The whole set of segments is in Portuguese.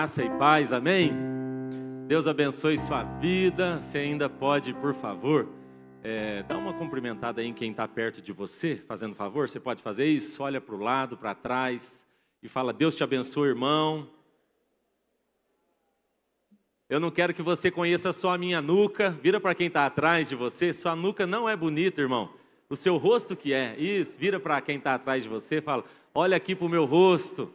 Graça e paz, amém? Deus abençoe sua vida. Você ainda pode, por favor, dar uma cumprimentada aí em quem está perto de você, fazendo favor. Você pode fazer isso? Olha para o lado, para trás e fala: Deus te abençoe, irmão. Eu não quero que você conheça só a minha nuca. Vira para quem está atrás de você. Sua nuca não é bonita, irmão. O seu rosto que é. Isso, vira para quem está atrás de você e fala: olha aqui para o meu rosto.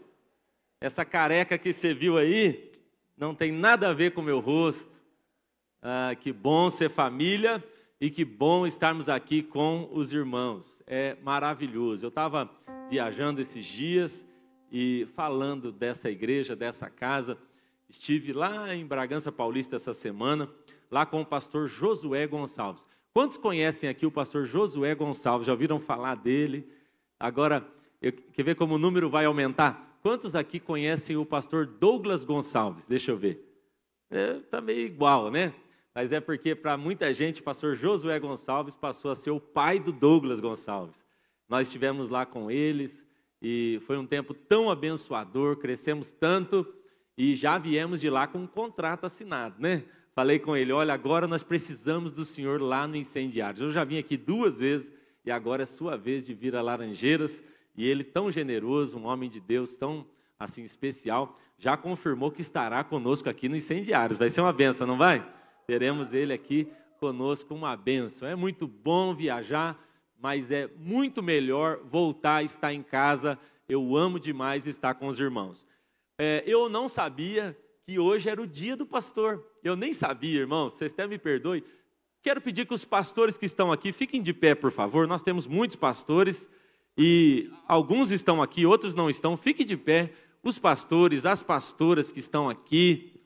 Essa careca que você viu aí não tem nada a ver com o meu rosto. Ah, que bom ser família e que bom estarmos aqui com os irmãos. É maravilhoso. Eu estava viajando esses dias e falando dessa igreja, dessa casa. Estive lá em Bragança Paulista essa semana, lá com o pastor Josué Gonçalves. Quantos conhecem aqui o pastor Josué Gonçalves? Já ouviram falar dele? Agora, quer ver como o número vai aumentar? Quantos aqui conhecem o pastor Douglas Gonçalves? Deixa eu ver. Está meio igual, né? Mas é porque para muita gente o pastor Josué Gonçalves passou a ser o pai do Douglas Gonçalves. Nós estivemos lá com eles e foi um tempo tão abençoador, crescemos tanto e já viemos de lá com um contrato assinado, né? Falei com ele: olha, agora nós precisamos do senhor lá no Incendiários. Eu já vim aqui 2 vezes e agora é sua vez de vir a Laranjeiras. E ele, tão generoso, um homem de Deus tão assim especial, já confirmou que estará conosco aqui no Incendiários. Vai ser uma bênção, não vai? Teremos ele aqui conosco, uma bênção. É muito bom viajar, mas é muito melhor voltar a estar em casa. Eu amo demais estar com os irmãos. Eu não sabia que hoje era o dia do pastor. Eu nem sabia, irmãos, vocês até me perdoem. Quero pedir que os pastores que estão aqui fiquem de pé, por favor. Nós temos muitos pastores e alguns estão aqui, outros não estão. Fiquem de pé, os pastores, as pastoras que estão aqui,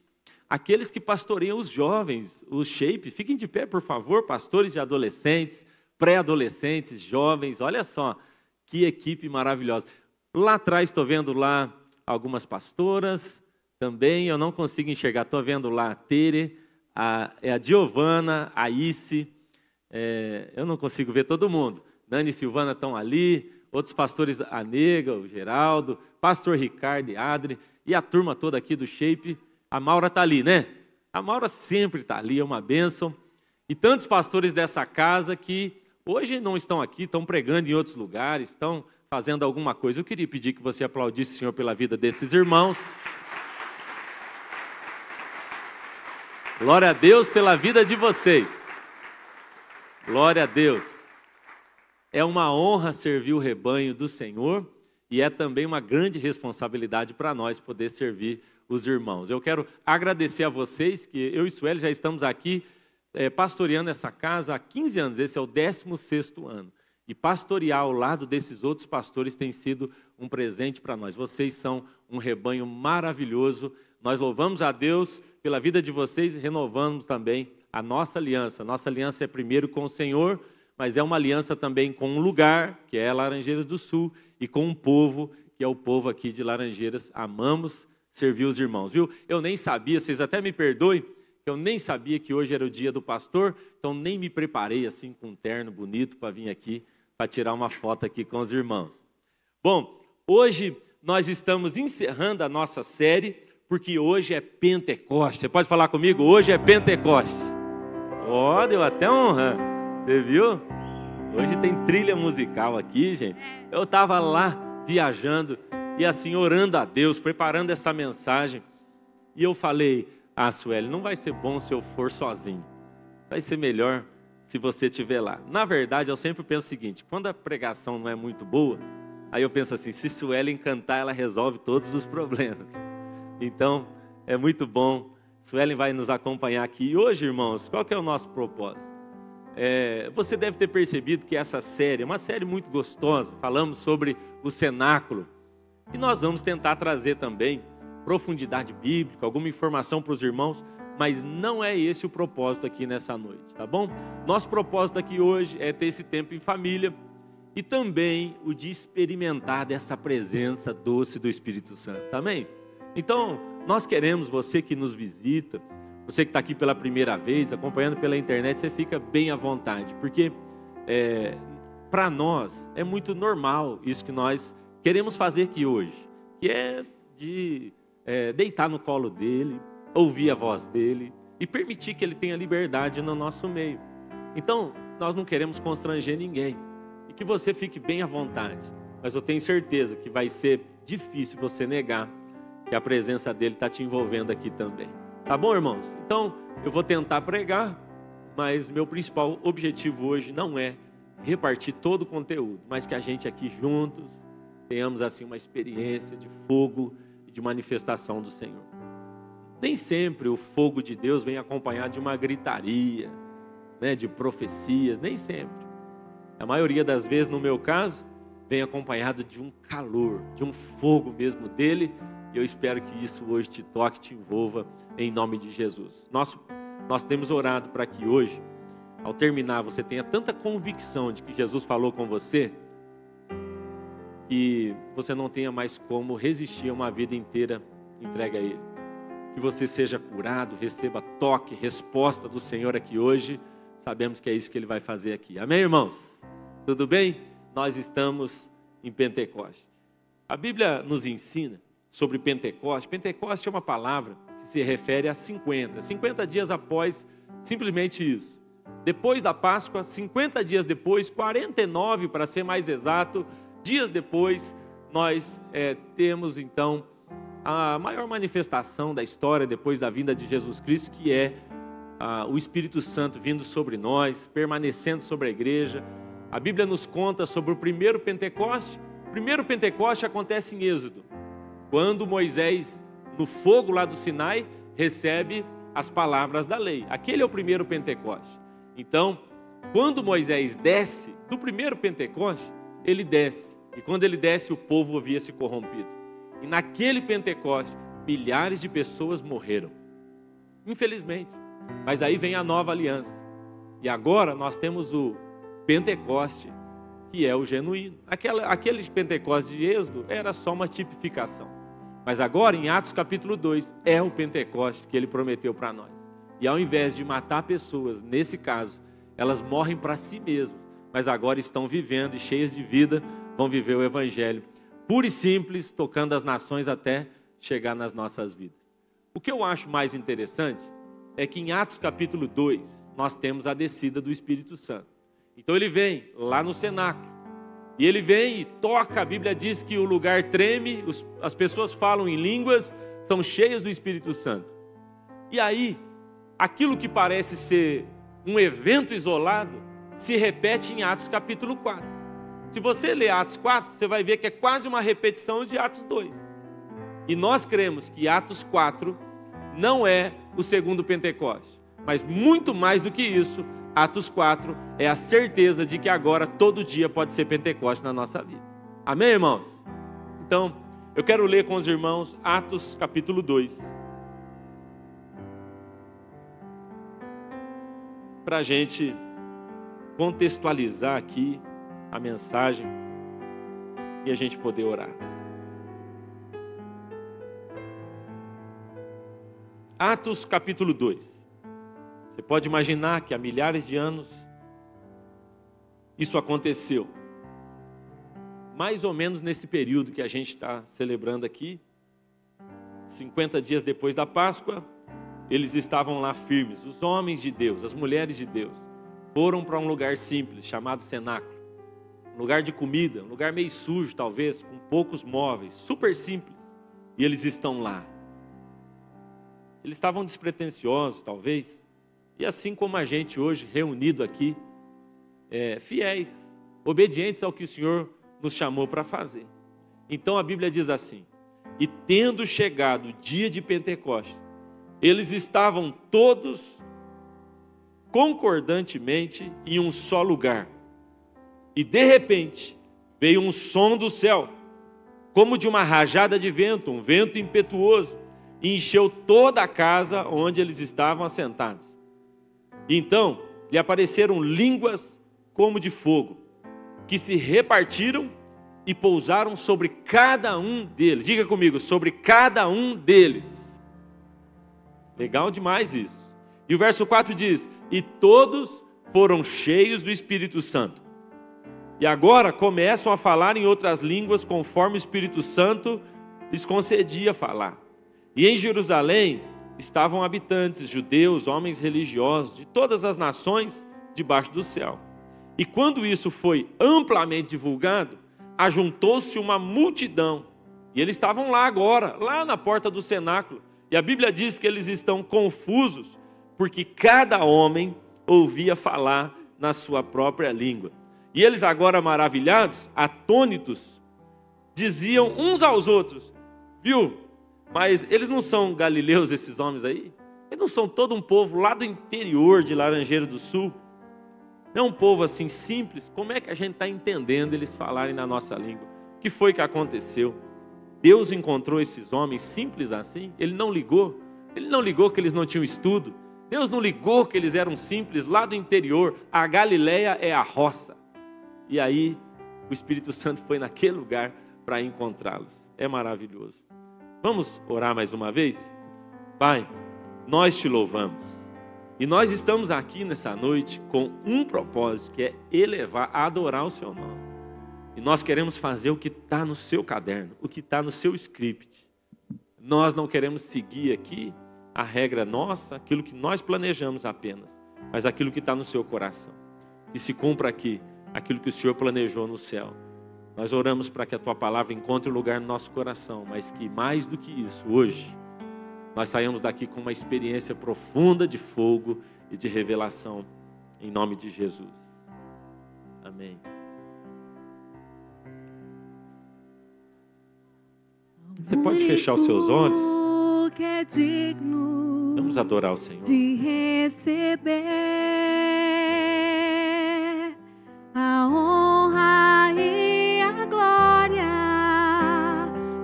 aqueles que pastoreiam os jovens, o Shape. Fiquem de pé, por favor, pastores de adolescentes, pré-adolescentes, jovens. Olha só, que equipe maravilhosa. Lá atrás estou vendo lá algumas pastoras também, eu não consigo enxergar. Estou vendo lá a Tere, a Giovana, a Isse, eu não consigo ver todo mundo. Dani e Silvana estão ali, outros pastores, a Nega, o Geraldo, pastor Ricardo e Adri, e a turma toda aqui do Shape. A Maura está ali, né? A Maura sempre está ali, é uma bênção. E tantos pastores dessa casa que hoje não estão aqui, estão pregando em outros lugares, estão fazendo alguma coisa. Eu queria pedir que você aplaudisse o Senhor pela vida desses irmãos. Glória a Deus pela vida de vocês. Glória a Deus. É uma honra servir o rebanho do Senhor e é também uma grande responsabilidade para nós poder servir os irmãos. Eu quero agradecer a vocês, que eu e Sueli já estamos aqui pastoreando essa casa há 15 anos, esse é o 16º ano. E pastorear ao lado desses outros pastores tem sido um presente para nós. Vocês são um rebanho maravilhoso. Nós louvamos a Deus pela vida de vocês e renovamos também a nossa aliança. Nossa aliança é primeiro com o Senhor, mas é uma aliança também com um lugar, que é Laranjeiras do Sul, e com um povo, que é o povo aqui de Laranjeiras. Amamos servir os irmãos, viu? Eu nem sabia, vocês até me perdoem, que eu nem sabia que hoje era o dia do pastor, então nem me preparei assim com um terno bonito para vir aqui, para tirar uma foto aqui com os irmãos. Bom, hoje nós estamos encerrando a nossa série, porque hoje é Pentecostes. Você pode falar comigo? Hoje é Pentecostes. Ó, deu até honra. Você viu? Hoje tem trilha musical aqui, gente. Eu estava lá viajando e assim orando a Deus, preparando essa mensagem. E eu falei: Sueli, não vai ser bom se eu for sozinho. Vai ser melhor se você estiver lá. Na verdade, eu sempre penso o seguinte: quando a pregação não é muito boa, aí eu penso assim, se Sueli cantar, ela resolve todos os problemas. Então, é muito bom. Sueli vai nos acompanhar aqui. E hoje, irmãos, qual que é o nosso propósito? Você deve ter percebido que essa série é uma série muito gostosa. Falamos sobre o cenáculo. E nós vamos tentar trazer também profundidade bíblica, alguma informação para os irmãos, mas não é esse o propósito aqui nessa noite, tá bom? Nosso propósito aqui hoje é ter esse tempo em família e também o de experimentar dessa presença doce do Espírito Santo, amém? Então, nós queremos, você que nos visita, você que está aqui pela primeira vez, acompanhando pela internet, você fica bem à vontade, porque para nós é muito normal isso que nós queremos fazer aqui hoje, que é de deitar no colo dele, ouvir a voz dele e permitir que ele tenha liberdade no nosso meio. Então, nós não queremos constranger ninguém e que você fique bem à vontade, mas eu tenho certeza que vai ser difícil você negar que a presença dele está te envolvendo aqui também. Tá bom, irmãos? Então, eu vou tentar pregar, mas meu principal objetivo hoje não é repartir todo o conteúdo, mas que a gente aqui juntos tenhamos assim uma experiência de fogo e de manifestação do Senhor. Nem sempre o fogo de Deus vem acompanhado de uma gritaria, né, de profecias, nem sempre. A maioria das vezes, no meu caso, vem acompanhado de um calor, de um fogo mesmo dele, e eu espero que isso hoje te toque, te envolva, em nome de Jesus. Nós temos orado para que hoje, ao terminar, você tenha tanta convicção de que Jesus falou com você, que você não tenha mais como resistir a uma vida inteira entregue a Ele. Que você seja curado, receba toque, resposta do Senhor aqui hoje. Sabemos que é isso que Ele vai fazer aqui. Amém, irmãos? Tudo bem? Nós estamos em Pentecostes. A Bíblia nos ensina sobre Pentecostes. Pentecostes é uma palavra que se refere a 50 dias após simplesmente isso. Depois da Páscoa, 50 dias depois, 49 para ser mais exato, dias depois, nós temos então a maior manifestação da história depois da vinda de Jesus Cristo, que é o Espírito Santo vindo sobre nós, permanecendo sobre a igreja. A Bíblia nos conta sobre o primeiro Pentecoste. O primeiro Pentecoste acontece em Êxodo, quando Moisés, no fogo lá do Sinai, recebe as palavras da lei. Aquele é o primeiro Pentecoste. Então, quando Moisés desce do primeiro Pentecoste, ele desce. E quando ele desce, o povo havia se corrompido. E naquele Pentecoste, milhares de pessoas morreram. Infelizmente. Mas aí vem a nova aliança. E agora nós temos o Pentecoste, que é o genuíno. Aquele Pentecoste de Êxodo era só uma tipificação. Mas agora, em Atos capítulo 2, é o Pentecoste que ele prometeu para nós. E ao invés de matar pessoas, nesse caso, elas morrem para si mesmas, mas agora estão vivendo e cheias de vida, vão viver o Evangelho puro e simples, tocando as nações até chegar nas nossas vidas. O que eu acho mais interessante é que em Atos capítulo 2, nós temos a descida do Espírito Santo. Então ele vem lá no cenáculo, e ele vem e toca, a Bíblia diz que o lugar treme, as pessoas falam em línguas, são cheias do Espírito Santo. E aí, aquilo que parece ser um evento isolado, se repete em Atos capítulo 4. Se você ler Atos 4, você vai ver que é quase uma repetição de Atos 2. E nós cremos que Atos 4 não é o segundo Pentecoste, mas muito mais do que isso, Atos 4 é a certeza de que agora todo dia pode ser Pentecoste na nossa vida. Amém, irmãos? Então, eu quero ler com os irmãos Atos capítulo 2. Para a gente contextualizar aqui a mensagem e a gente poder orar. Atos capítulo 2. Você pode imaginar que há milhares de anos isso aconteceu. Mais ou menos nesse período que a gente está celebrando aqui, 50 dias depois da Páscoa, eles estavam lá firmes. Os homens de Deus, as mulheres de Deus, foram para um lugar simples, chamado cenáculo. Um lugar de comida, um lugar meio sujo talvez, com poucos móveis, super simples. E eles estão lá. Eles estavam despretensiosos talvez, e assim como a gente hoje reunido aqui, fiéis, obedientes ao que o Senhor nos chamou para fazer. Então a Bíblia diz assim: e tendo chegado o dia de Pentecostes, eles estavam todos concordantemente em um só lugar. E de repente veio um som do céu, como de uma rajada de vento, um vento impetuoso, e encheu toda a casa onde eles estavam assentados. E então lhe apareceram línguas como de fogo, que se repartiram e pousaram sobre cada um deles. Diga comigo, sobre cada um deles. Legal demais isso. E o verso 4 diz: e todos foram cheios do Espírito Santo. E agora começam a falar em outras línguas, conforme o Espírito Santo lhes concedia falar. E em Jerusalém estavam habitantes, judeus, homens religiosos, de todas as nações debaixo do céu. E quando isso foi amplamente divulgado, ajuntou-se uma multidão. E eles estavam lá agora, lá na porta do cenáculo. E a Bíblia diz que eles estão confusos, porque cada homem ouvia falar na sua própria língua. E eles agora maravilhados, atônitos, diziam uns aos outros: viu, mas eles não são galileus esses homens aí? Eles não são todo um povo lá do interior de Laranjeira do Sul? Não é um povo assim simples? Como é que a gente está entendendo eles falarem na nossa língua? O que foi que aconteceu? Deus encontrou esses homens simples assim? Ele não ligou? Ele não ligou que eles não tinham estudo? Deus não ligou que eles eram simples lá do interior? A Galileia é a roça. E aí o Espírito Santo foi naquele lugar para encontrá-los. É maravilhoso. Vamos orar mais uma vez? Pai, nós te louvamos. E nós estamos aqui nessa noite com um propósito, que é elevar, adorar o seu nome. E nós queremos fazer o que está no seu caderno, o que está no seu script. Nós não queremos seguir aqui a regra nossa, aquilo que nós planejamos apenas, mas aquilo que está no seu coração. Que se cumpra aqui aquilo que o Senhor planejou no céu. Nós oramos para que a tua palavra encontre lugar no nosso coração, mas que mais do que isso, hoje, nós saímos daqui com uma experiência profunda de fogo e de revelação, em nome de Jesus. Amém. Você pode fechar os seus olhos? Vamos adorar o Senhor. De receber a honra e a glória,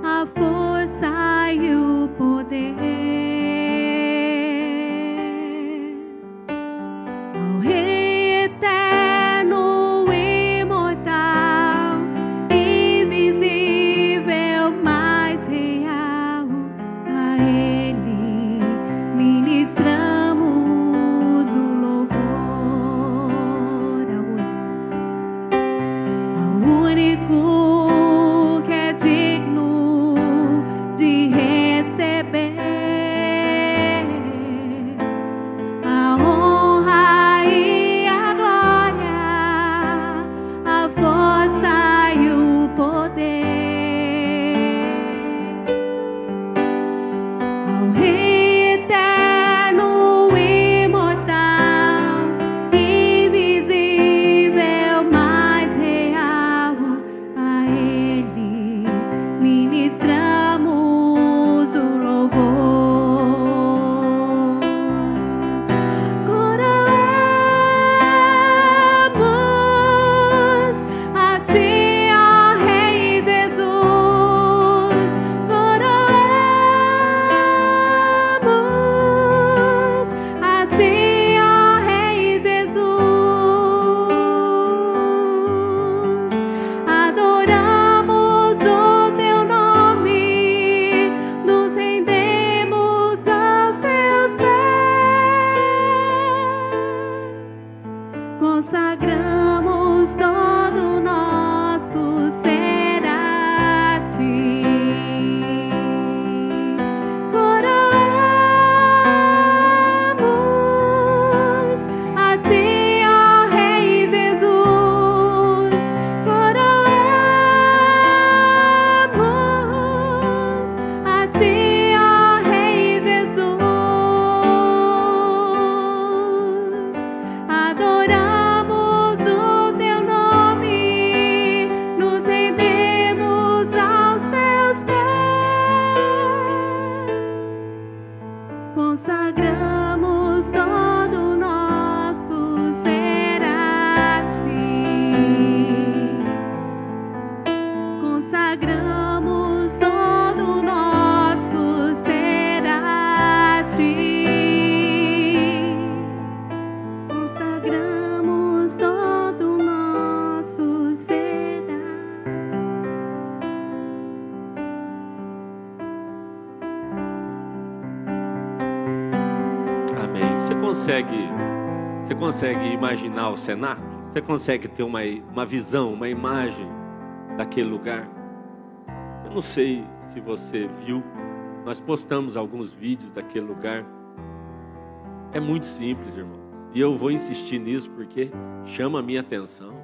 a força e o poder, ao Rei eterno, imortal, invisível, mais real, a Ele ministramos o louvor, ao único que é digno de receber a honra e a glória, a força e o poder, ao Rei eterno, imortal, invisível, mais real, a Ele ministramos o louvor. Coroamos a Ti, ó Rei Jesus. Coroamos a Ti, ó Rei Jesus. Adoramos o Teu nome, nos rendemos aos Teus pés, consagramos todo o nosso ser a Ti. Coroamos a Ti, ó Rei Jesus. Coroamos a Ti, ó Rei Jesus. Adoramos o Teu nome, nos rendemos aos Teus pés, consagramos todo o nosso ser a Ti. Consagramos todo o nosso ser a Ti. Consagramos todo o nosso ser a Amém. Você consegue imaginar o cenáculo? Você consegue ter uma visão, uma imagem daquele lugar? Eu não sei se você viu, Nós postamos alguns vídeos daquele lugar. É muito simples, irmão. E eu vou insistir nisso porque chama a minha atenção.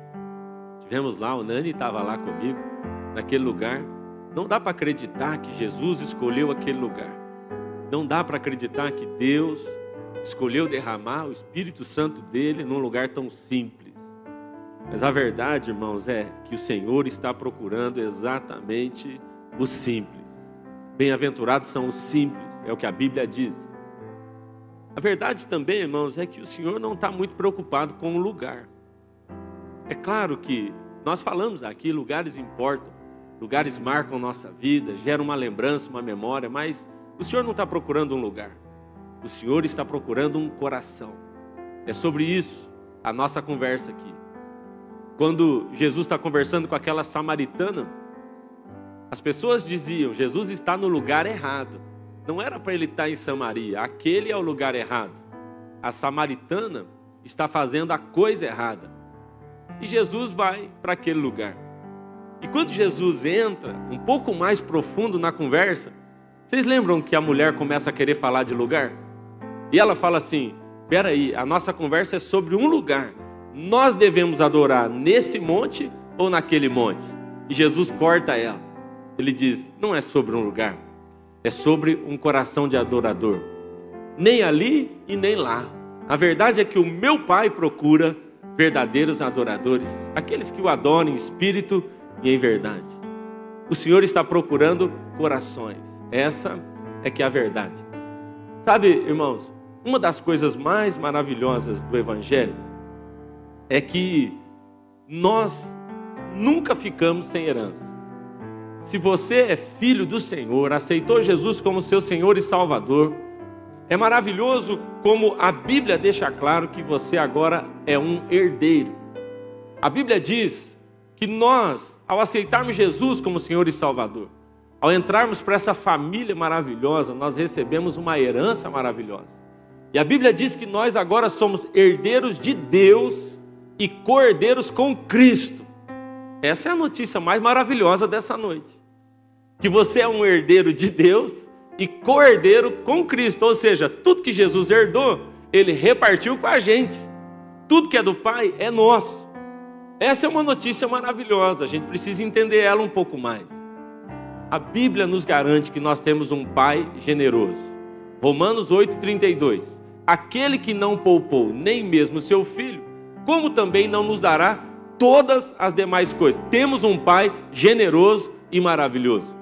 Tivemos lá, o Nani estava lá comigo, naquele lugar. Não dá para acreditar que Jesus escolheu aquele lugar. Não dá para acreditar que Deus escolheu derramar o Espírito Santo dele num lugar tão simples. Mas a verdade, irmãos, é que o Senhor está procurando exatamente o simples. Bem-aventurados são os simples, é o que a Bíblia diz. A verdade também, irmãos, é que o Senhor não está muito preocupado com o lugar. É claro que nós falamos aqui, lugares importam, lugares marcam nossa vida, geram uma lembrança, uma memória, mas o Senhor não está procurando um lugar. O Senhor está procurando um coração. É sobre isso a nossa conversa aqui. Quando Jesus está conversando com aquela samaritana, as pessoas diziam, Jesus está no lugar errado. Não era para ele estar em Samaria, aquele é o lugar errado. A samaritana está fazendo a coisa errada. E Jesus vai para aquele lugar. E quando Jesus entra um pouco mais profundo na conversa, vocês lembram que a mulher começa a querer falar de lugar? E ela fala assim, espera aí, a nossa conversa é sobre um lugar. Nós devemos adorar nesse monte ou naquele monte? E Jesus corta ela. Ele diz, não é sobre um lugar, é sobre um coração de adorador. Nem ali e nem lá. A verdade é que o meu Pai procura verdadeiros adoradores, aqueles que o adoram em espírito e em verdade. O Senhor está procurando corações. Essa é que é a verdade. Sabe, irmãos, uma das coisas mais maravilhosas do Evangelho é que nós nunca ficamos sem herança. Se você é filho do Senhor, aceitou Jesus como seu Senhor e Salvador, é maravilhoso como a Bíblia deixa claro que você agora é um herdeiro. A Bíblia diz que nós, ao aceitarmos Jesus como Senhor e Salvador, ao entrarmos para essa família maravilhosa, nós recebemos uma herança maravilhosa. E a Bíblia diz que nós agora somos herdeiros de Deus e co-herdeiros com Cristo. Essa é a notícia mais maravilhosa dessa noite. Que você é um herdeiro de Deus e co-herdeiro com Cristo. Ou seja, tudo que Jesus herdou, Ele repartiu com a gente. Tudo que é do Pai é nosso. Essa é uma notícia maravilhosa. A gente precisa entender ela um pouco mais. A Bíblia nos garante que nós temos um Pai generoso. Romanos 8,32. Aquele que não poupou nem mesmo seu filho, como também não nos dará todas as demais coisas. Temos um Pai generoso e maravilhoso.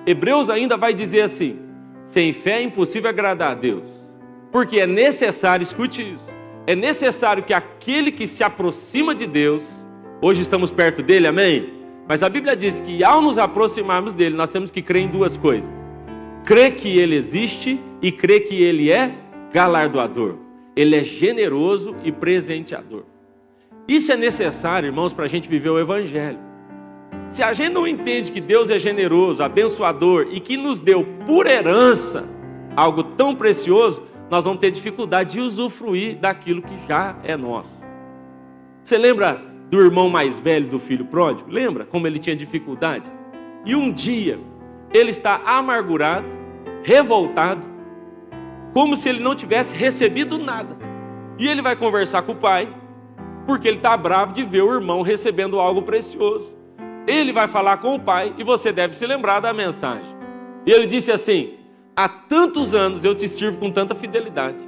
Hebreus ainda vai dizer assim, sem fé é impossível agradar a Deus, porque é necessário, escute isso, é necessário que aquele que se aproxima de Deus, hoje estamos perto dele, amém? Mas a Bíblia diz que ao nos aproximarmos dele, nós temos que crer em duas coisas. Crer que ele existe e crer que ele é galardoador. Ele é generoso e presenteador. Isso é necessário, irmãos, para a gente viver o Evangelho. Se a gente não entende que Deus é generoso, abençoador e que nos deu por herança algo tão precioso, nós vamos ter dificuldade de usufruir daquilo que já é nosso. Você lembra do irmão mais velho do filho pródigo? Lembra como ele tinha dificuldade? E um dia ele está amargurado, revoltado, como se ele não tivesse recebido nada. E ele vai conversar com o pai, porque ele está bravo de ver o irmão recebendo algo precioso. Ele vai falar com o pai, e você deve se lembrar da mensagem. E ele disse assim, há tantos anos eu te sirvo com tanta fidelidade.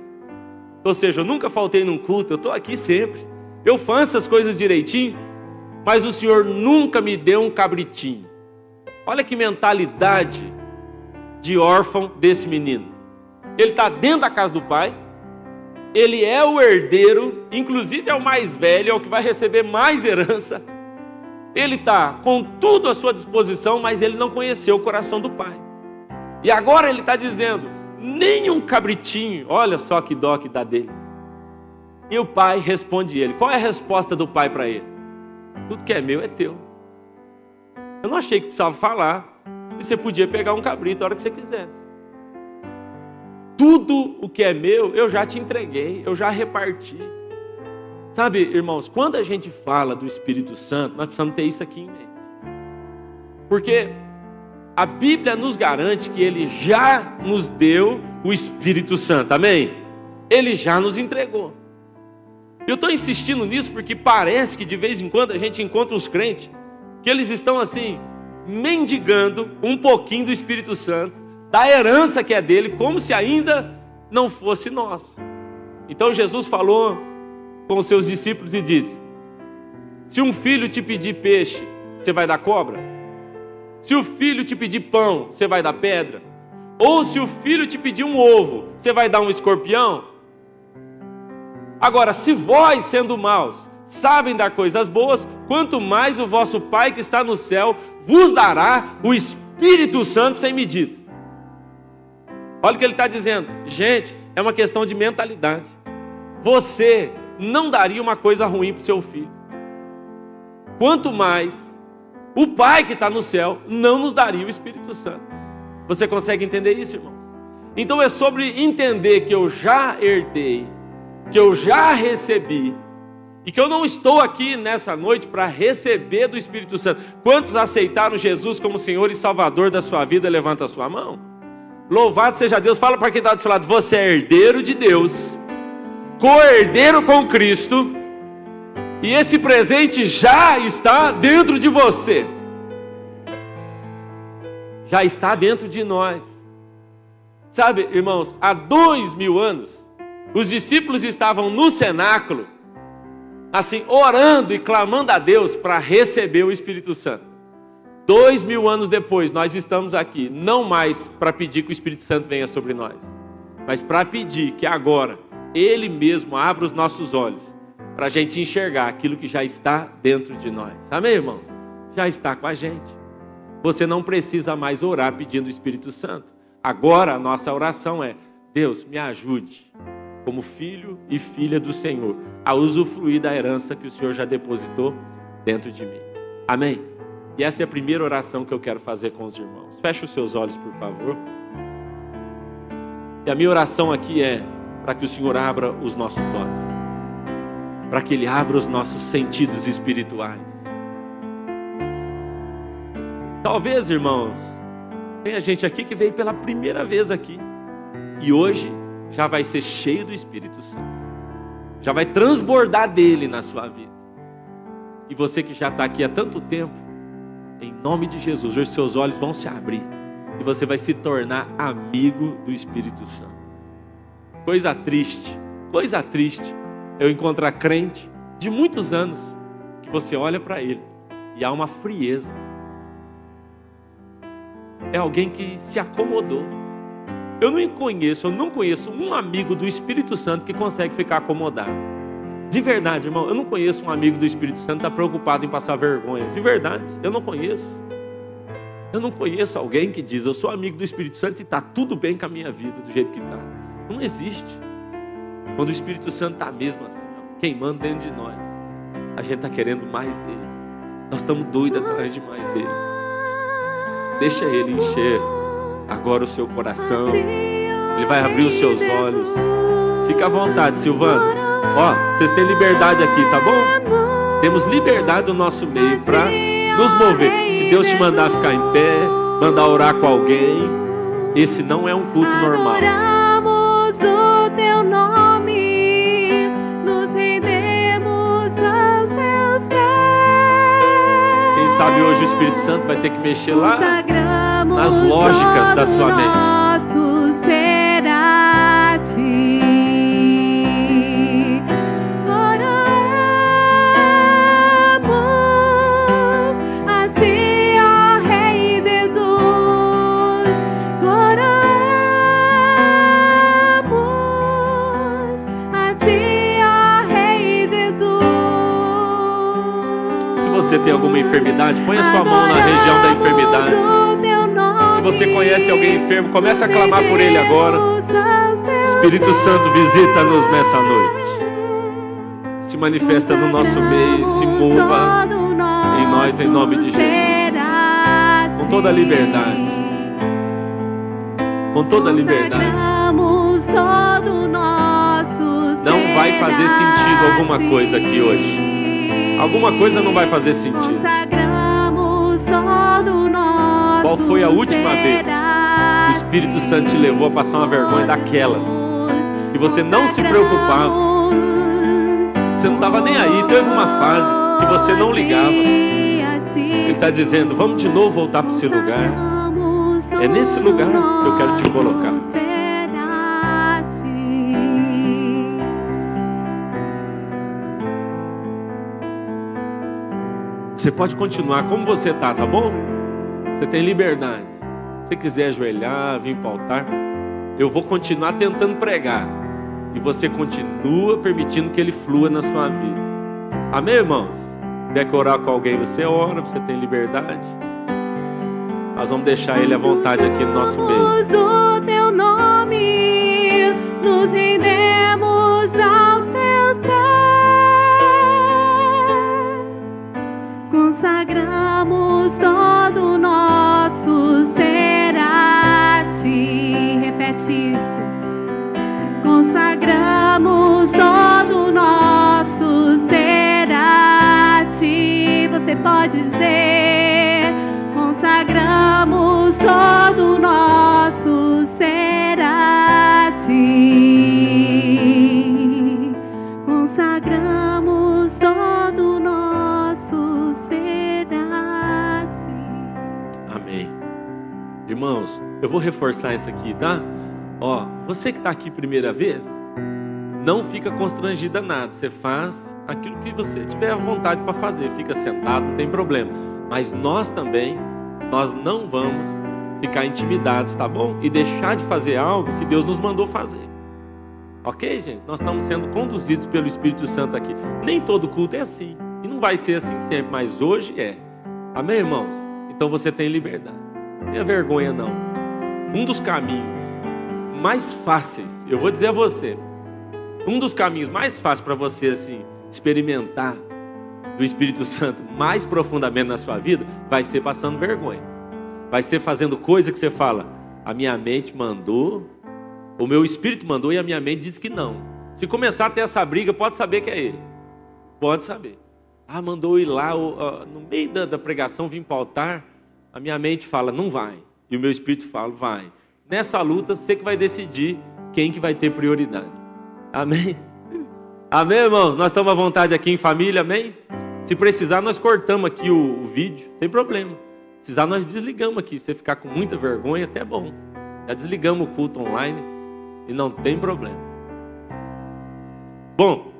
Ou seja, eu nunca faltei num culto, eu estou aqui sempre. Eu faço as coisas direitinho, mas o Senhor nunca me deu um cabritinho. Olha que mentalidade de órfão desse menino. Ele está dentro da casa do pai, ele é o herdeiro, inclusive é o mais velho, é o que vai receber mais herança. Ele está com tudo à sua disposição, mas ele não conheceu o coração do pai. E agora ele está dizendo, nem um cabritinho, olha só que dó que dá dele. E o pai responde ele. Qual é a resposta do pai para ele? Tudo que é meu é teu. Eu não achei que precisava falar, e você podia pegar um cabrito a hora que você quisesse. Tudo o que é meu, eu já te entreguei, eu já reparti. Sabe, irmãos, quando a gente fala do Espírito Santo, nós precisamos ter isso aqui em mente. Porque A Bíblia nos garante que Ele já nos deu o Espírito Santo, amém? Ele já nos entregou. Eu estou insistindo nisso porque parece que de vez em quando a gente encontra uns crentes que eles estão assim, mendigando um pouquinho do Espírito Santo, da herança que é dele, como se ainda não fosse nosso. Então Jesus falou com os seus discípulos e disse: se um filho te pedir peixe, você vai dar cobra? Se o filho te pedir pão, você vai dar pedra? Ou se o filho te pedir um ovo, você vai dar um escorpião? Agora, se vós, sendo maus, sabem dar coisas boas, quanto mais o vosso Pai que está no céu vos dará o Espírito Santo sem medida. Olha o que ele está dizendo. Gente, é uma questão de mentalidade. Você não daria uma coisa ruim para o seu filho. Quanto mais o Pai que está no céu não nos daria o Espírito Santo. Você consegue entender isso, irmãos? Então é sobre entender que eu já herdei, que eu já recebi, e que eu não estou aqui nessa noite para receber do Espírito Santo. Quantos aceitaram Jesus como Senhor e Salvador da sua vida? Levanta a sua mão. Louvado seja Deus. Fala para quem está do seu lado: você é herdeiro de Deus, co-herdeiro com Cristo, e esse presente já está dentro de você. Já está dentro de nós. Sabe, irmãos, há 2000 anos, os discípulos estavam no cenáculo, assim, orando e clamando a Deus para receber o Espírito Santo. 2000 anos depois, nós estamos aqui, não mais para pedir que o Espírito Santo venha sobre nós, mas para pedir que agora Ele mesmo abra os nossos olhos, para a gente enxergar aquilo que já está dentro de nós. Amém, irmãos? Já está com a gente. Você não precisa mais orar pedindo o Espírito Santo. Agora a nossa oração é: Deus, me ajude, como filho e filha do Senhor, a usufruir da herança que o Senhor já depositou dentro de mim. Amém? E essa é a primeira oração que eu quero fazer com os irmãos. Feche os seus olhos, por favor. E a minha oração aqui é para que o Senhor abra os nossos olhos, para que Ele abra os nossos sentidos espirituais. Talvez, irmãos, tenha gente aqui que veio pela primeira vez aqui e hoje já vai ser cheio do Espírito Santo, já vai transbordar dele na sua vida. E você que já está aqui há tanto tempo, em nome de Jesus, hoje seus olhos vão se abrir e você vai se tornar amigo do Espírito Santo. Coisa triste eu encontrar crente de muitos anos que você olha para ele e há uma frieza. É alguém que se acomodou. Eu não conheço um amigo do Espírito Santo que consegue ficar acomodado. De verdade, irmão, eu não conheço um amigo do Espírito Santo que está preocupado em passar vergonha. De verdade, eu não conheço. Eu não conheço alguém que diz: eu sou amigo do Espírito Santo e está tudo bem com a minha vida do jeito que está. Não existe. Quando o Espírito Santo está mesmo assim, ó, queimando dentro de nós, a gente está querendo mais dele. Nós estamos doidos atrás de mais dele. Deixa ele encher agora o seu coração. Ele vai abrir os seus olhos. Fica à vontade, Silvano. Ó, vocês têm liberdade aqui, tá bom? Temos liberdade no nosso meio para nos mover. Se Deus te mandar ficar em pé, mandar orar com alguém, esse não é um culto normal. Adoramos o teu nome, nos rendemos aos teus pés. Quem sabe hoje o Espírito Santo vai ter que mexer lá nas lógicas da sua mente. Nosso ser a ti. Se você tem alguma enfermidade, põe a sua mão na região da enfermidade. Se você conhece alguém enfermo, comece a clamar por ele agora. Espírito Santo, visita-nos nessa noite. Se manifesta no nosso meio, se mova em nós, em nome de Jesus. Com toda a liberdade. Com toda a liberdade. Não vai fazer sentido alguma coisa aqui hoje. Alguma coisa não vai fazer sentido. Consagramos Qual foi a última vez que o Espírito Santo te levou a passar uma vergonha daquelas? E você não se preocupava. Você não estava nem aí. Teve uma fase que você não ligava. Ele está dizendo, vamos de novo voltar para esse lugar. É nesse lugar que eu quero te colocar. Você pode continuar como você está, tá bom? Você tem liberdade. Se você quiser ajoelhar, vir para o altar, eu vou continuar tentando pregar. E você continua permitindo que ele flua na sua vida. Amém, irmãos? Quer que orar com alguém, você ora, você tem liberdade. Nós vamos deixar ele à vontade aqui no nosso meio. O teu nome, nos rendemos aos teus pés. Consagramos todo o nosso ser a ti. Repete isso. Consagramos todo o nosso ser a ti. Você pode dizer: consagramos todo o nosso ser a ti. Consagramos todo o nosso ser a ti. Amém. Irmãos, eu vou reforçar isso aqui, tá? Ó, você que está aqui primeira vez, não fica constrangida nada. Você faz aquilo que você tiver vontade para fazer. Fica sentado, não tem problema. Mas nós também, nós não vamos ficar intimidados, tá bom? E deixar de fazer algo que Deus nos mandou fazer. Ok, gente? Nós estamos sendo conduzidos pelo Espírito Santo aqui. Nem todo culto é assim. E não vai ser assim sempre, mas hoje é. Amém, irmãos? Então você tem liberdade. Não tenha vergonha, não. Um dos caminhos mais fáceis, eu vou dizer a você, um dos caminhos mais fáceis para você assim, experimentar do Espírito Santo mais profundamente na sua vida, vai ser passando vergonha. Vai ser fazendo coisa que você fala, a minha mente mandou, o meu espírito mandou e a minha mente diz que não. Se começar a ter essa briga, pode saber que é ele. Pode saber. Ah, mandou ir lá, no meio da pregação, vim para o altar, a minha mente fala, não vai. E o meu espírito fala, vai. Nessa luta, você que vai decidir quem que vai ter prioridade. Amém? Amém, irmãos? Nós estamos à vontade aqui em família, amém? Se precisar, nós cortamos aqui o vídeo, não tem problema. Se precisar, nós desligamos aqui. Se você ficar com muita vergonha, até bom. Já desligamos o culto online e não tem problema. Bom,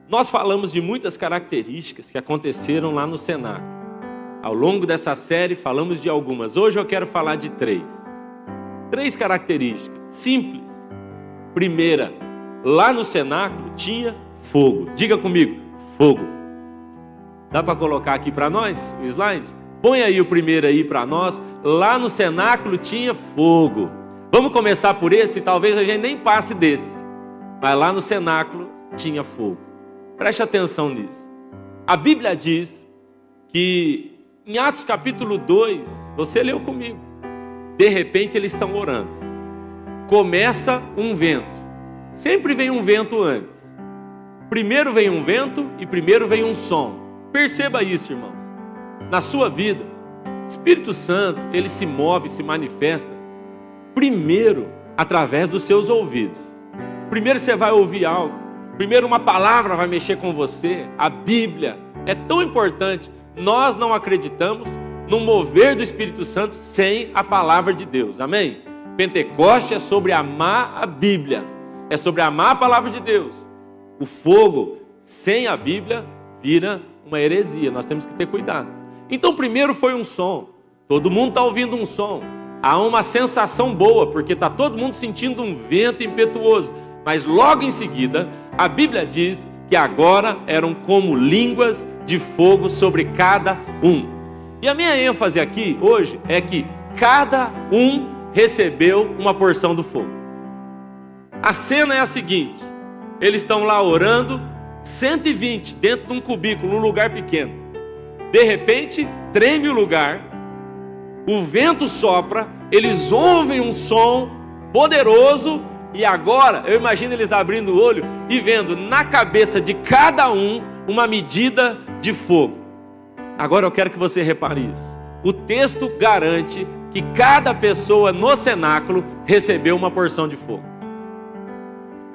nós falamos de muitas características que aconteceram lá no cenáculo. Ao longo dessa série, falamos de algumas. Hoje eu quero falar de 3. 3 características simples. Primeira, lá no cenáculo tinha fogo. Diga comigo, fogo. Dá para colocar aqui para nós o slide? Põe aí o primeiro aí para nós. Lá no cenáculo tinha fogo. Vamos começar por esse? Talvez a gente nem passe desse. Mas lá no cenáculo tinha fogo. Preste atenção nisso. A Bíblia diz que em Atos capítulo 2, você leu comigo. De repente eles estão orando. Começa um vento. Sempre vem um vento antes. Primeiro vem um vento e primeiro vem um som. Perceba isso, irmãos. Na sua vida, o Espírito Santo, ele se move, se manifesta. Primeiro, através dos seus ouvidos. Primeiro você vai ouvir algo. Primeiro uma palavra vai mexer com você. A Bíblia é tão importante. Nós não acreditamos no mover do Espírito Santo sem a palavra de Deus, amém? Pentecoste é sobre amar a Bíblia, é sobre amar a palavra de Deus. O fogo sem a Bíblia vira uma heresia, nós temos que ter cuidado. Então primeiro foi um som, todo mundo está ouvindo um som, há uma sensação boa, porque está todo mundo sentindo um vento impetuoso, mas logo em seguida a Bíblia diz que agora eram como línguas de fogo sobre cada um. E a minha ênfase aqui hoje é que cada um recebeu uma porção do fogo. A cena é a seguinte: eles estão lá orando, 120 dentro de um cubículo, num lugar pequeno. De repente, treme o lugar, o vento sopra, eles ouvem um som poderoso. E agora, eu imagino eles abrindo o olho e vendo na cabeça de cada um uma medida de fogo. Agora eu quero que você repare isso. O texto garante que cada pessoa no cenáculo recebeu uma porção de fogo.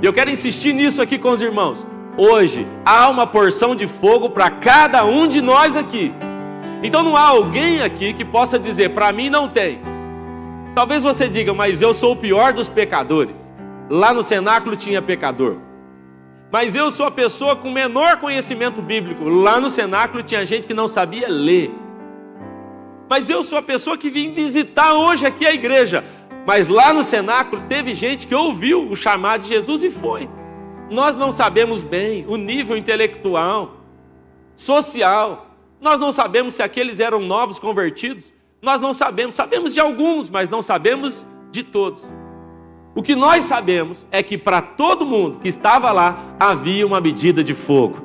E eu quero insistir nisso aqui com os irmãos. Hoje há uma porção de fogo para cada um de nós aqui. Então não há alguém aqui que possa dizer, para mim não tem. Talvez você diga, mas eu sou o pior dos pecadores. Lá no cenáculo tinha pecador. Mas eu sou a pessoa com menor conhecimento bíblico. Lá no cenáculo tinha gente que não sabia ler. Mas eu sou a pessoa que vim visitar hoje aqui a igreja. Mas lá no cenáculo teve gente que ouviu o chamado de Jesus e foi. Nós não sabemos bem o nível intelectual, social. Nós não sabemos se aqueles eram novos convertidos. Nós não sabemos. Sabemos de alguns, mas não sabemos de todos. O que nós sabemos é que para todo mundo que estava lá, havia uma medida de fogo.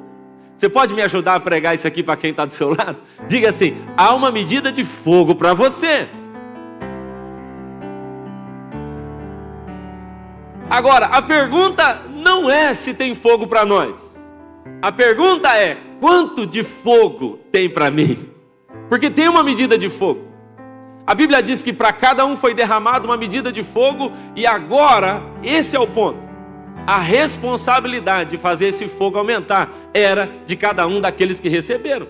Você pode me ajudar a pregar isso aqui para quem está do seu lado? Diga assim, há uma medida de fogo para você. Agora, a pergunta não é se tem fogo para nós. A pergunta é, quanto de fogo tem para mim? Porque tem uma medida de fogo. A Bíblia diz que para cada um foi derramada uma medida de fogo, e agora, esse é o ponto. A responsabilidade de fazer esse fogo aumentar era de cada um daqueles que receberam.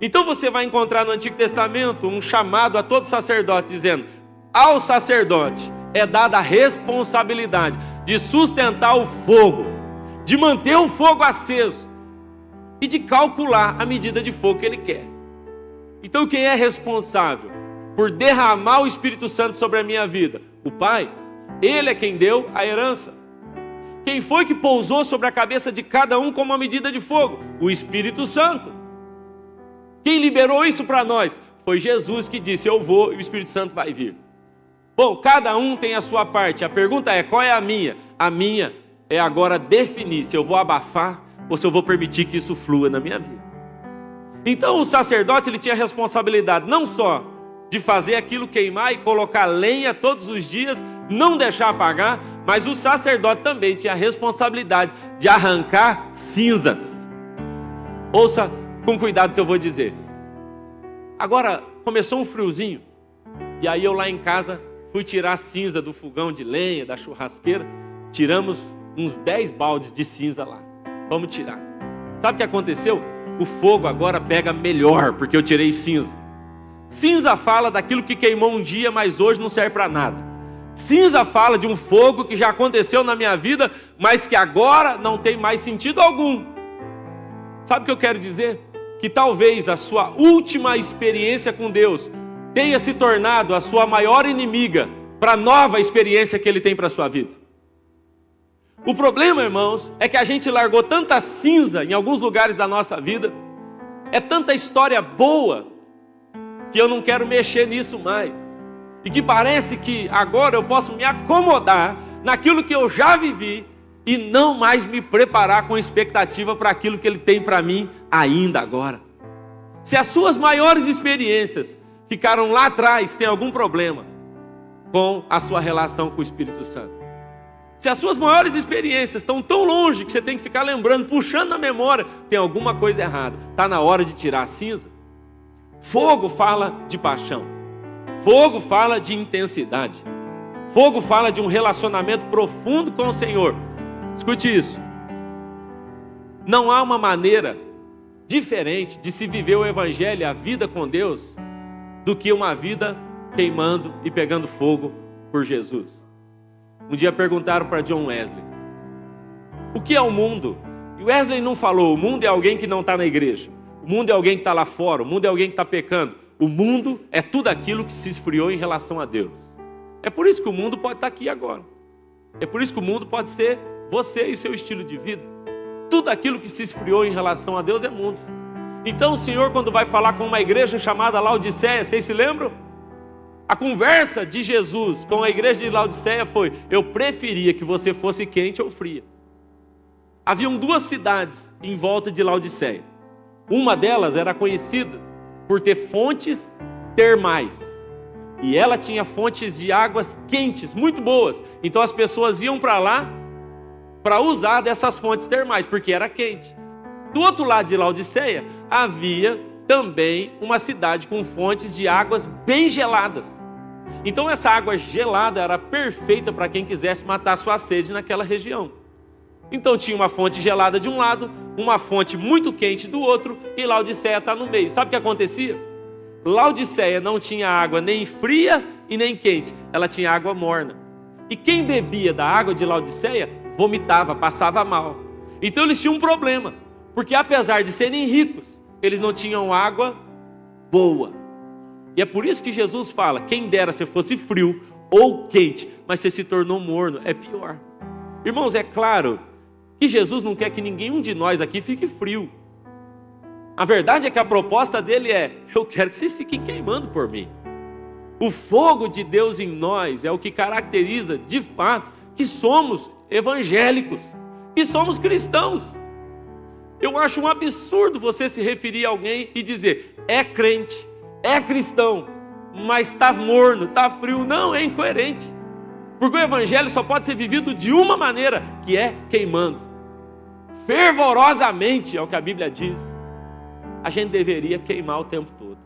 Então você vai encontrar no Antigo Testamento um chamado a todo sacerdote, dizendo, ao sacerdote é dada a responsabilidade de sustentar o fogo, de manter o fogo aceso e de calcular a medida de fogo que ele quer. Então quem é responsável por derramar o Espírito Santo sobre a minha vida? O Pai. Ele é quem deu a herança. Quem foi que pousou sobre a cabeça de cada um com uma medida de fogo? O Espírito Santo. Quem liberou isso para nós? Foi Jesus que disse, eu vou e o Espírito Santo vai vir. Bom, cada um tem a sua parte. A pergunta é, qual é a minha? A minha é agora definir se eu vou abafar ou se eu vou permitir que isso flua na minha vida. Então o sacerdote ele tinha a responsabilidade não só de fazer aquilo queimar e colocar lenha todos os dias, não deixar apagar, mas o sacerdote também tinha a responsabilidade de arrancar cinzas. Ouça com cuidado o que eu vou dizer. Agora começou um friozinho, e aí eu lá em casa fui tirar a cinza do fogão de lenha, da churrasqueira. Tiramos uns 10 baldes de cinza lá. Vamos tirar. Sabe o que aconteceu? O fogo agora pega melhor, porque eu tirei cinza. Cinza fala daquilo que queimou um dia, mas hoje não serve para nada. Cinza fala de um fogo que já aconteceu na minha vida, mas que agora não tem mais sentido algum. Sabe o que eu quero dizer? Que talvez a sua última experiência com Deus tenha se tornado a sua maior inimiga para a nova experiência que Ele tem para a sua vida. O problema, irmãos, é que a gente largou tanta cinza em alguns lugares da nossa vida, é tanta história boa, que eu não quero mexer nisso mais. E que parece que agora eu posso me acomodar naquilo que eu já vivi e não mais me preparar com expectativa para aquilo que Ele tem para mim ainda agora. Se as suas maiores experiências ficaram lá atrás, tem algum problema com a sua relação com o Espírito Santo. Se as suas maiores experiências estão tão longe que você tem que ficar lembrando, puxando na memória, tem alguma coisa errada. Está na hora de tirar a cinza. Fogo fala de paixão. Fogo fala de intensidade. Fogo fala de um relacionamento profundo com o Senhor. Escute isso. Não há uma maneira diferente de se viver o Evangelho, a vida com Deus, do que uma vida queimando e pegando fogo por Jesus. Um dia perguntaram para John Wesley, o que é o mundo? E Wesley não falou, o mundo é alguém que não está na igreja. O mundo é alguém que está lá fora, o mundo é alguém que está pecando. O mundo é tudo aquilo que se esfriou em relação a Deus. É por isso que o mundo pode estar aqui agora. É por isso que o mundo pode ser você e seu estilo de vida. Tudo aquilo que se esfriou em relação a Deus é mundo. Então o Senhor, quando vai falar com uma igreja chamada Laodiceia, vocês se lembram? A conversa de Jesus com a igreja de Laodiceia foi, eu preferia que você fosse quente ou fria. Haviam 2 cidades em volta de Laodiceia. Uma delas era conhecida por ter fontes termais. E ela tinha fontes de águas quentes, muito boas. Então as pessoas iam para lá para usar dessas fontes termais, porque era quente. Do outro lado de Laodiceia, havia também uma cidade com fontes de águas bem geladas. Então essa água gelada era perfeita para quem quisesse matar sua sede naquela região. Então tinha uma fonte gelada de um lado, uma fonte muito quente do outro, e Laodiceia está no meio. Sabe o que acontecia? Laodiceia não tinha água nem fria e nem quente, ela tinha água morna. E quem bebia da água de Laodiceia vomitava, passava mal. Então eles tinham um problema, porque apesar de serem ricos, eles não tinham água boa. E é por isso que Jesus fala: quem dera se fosse frio ou quente, mas você se tornou morno, é pior. Irmãos, é claro que Jesus não quer que nenhum de nós aqui fique frio. A verdade é que a proposta dele é: eu quero que vocês fiquem queimando por mim. O fogo de Deus em nós é o que caracteriza, de fato, que somos evangélicos, que somos cristãos. Eu acho um absurdo você se referir a alguém e dizer: é crente, é cristão, mas está morno, está frio. Não, é incoerente. Porque o evangelho só pode ser vivido de uma maneira, que é queimando. Fervorosamente, é o que a Bíblia diz. A gente deveria queimar o tempo todo.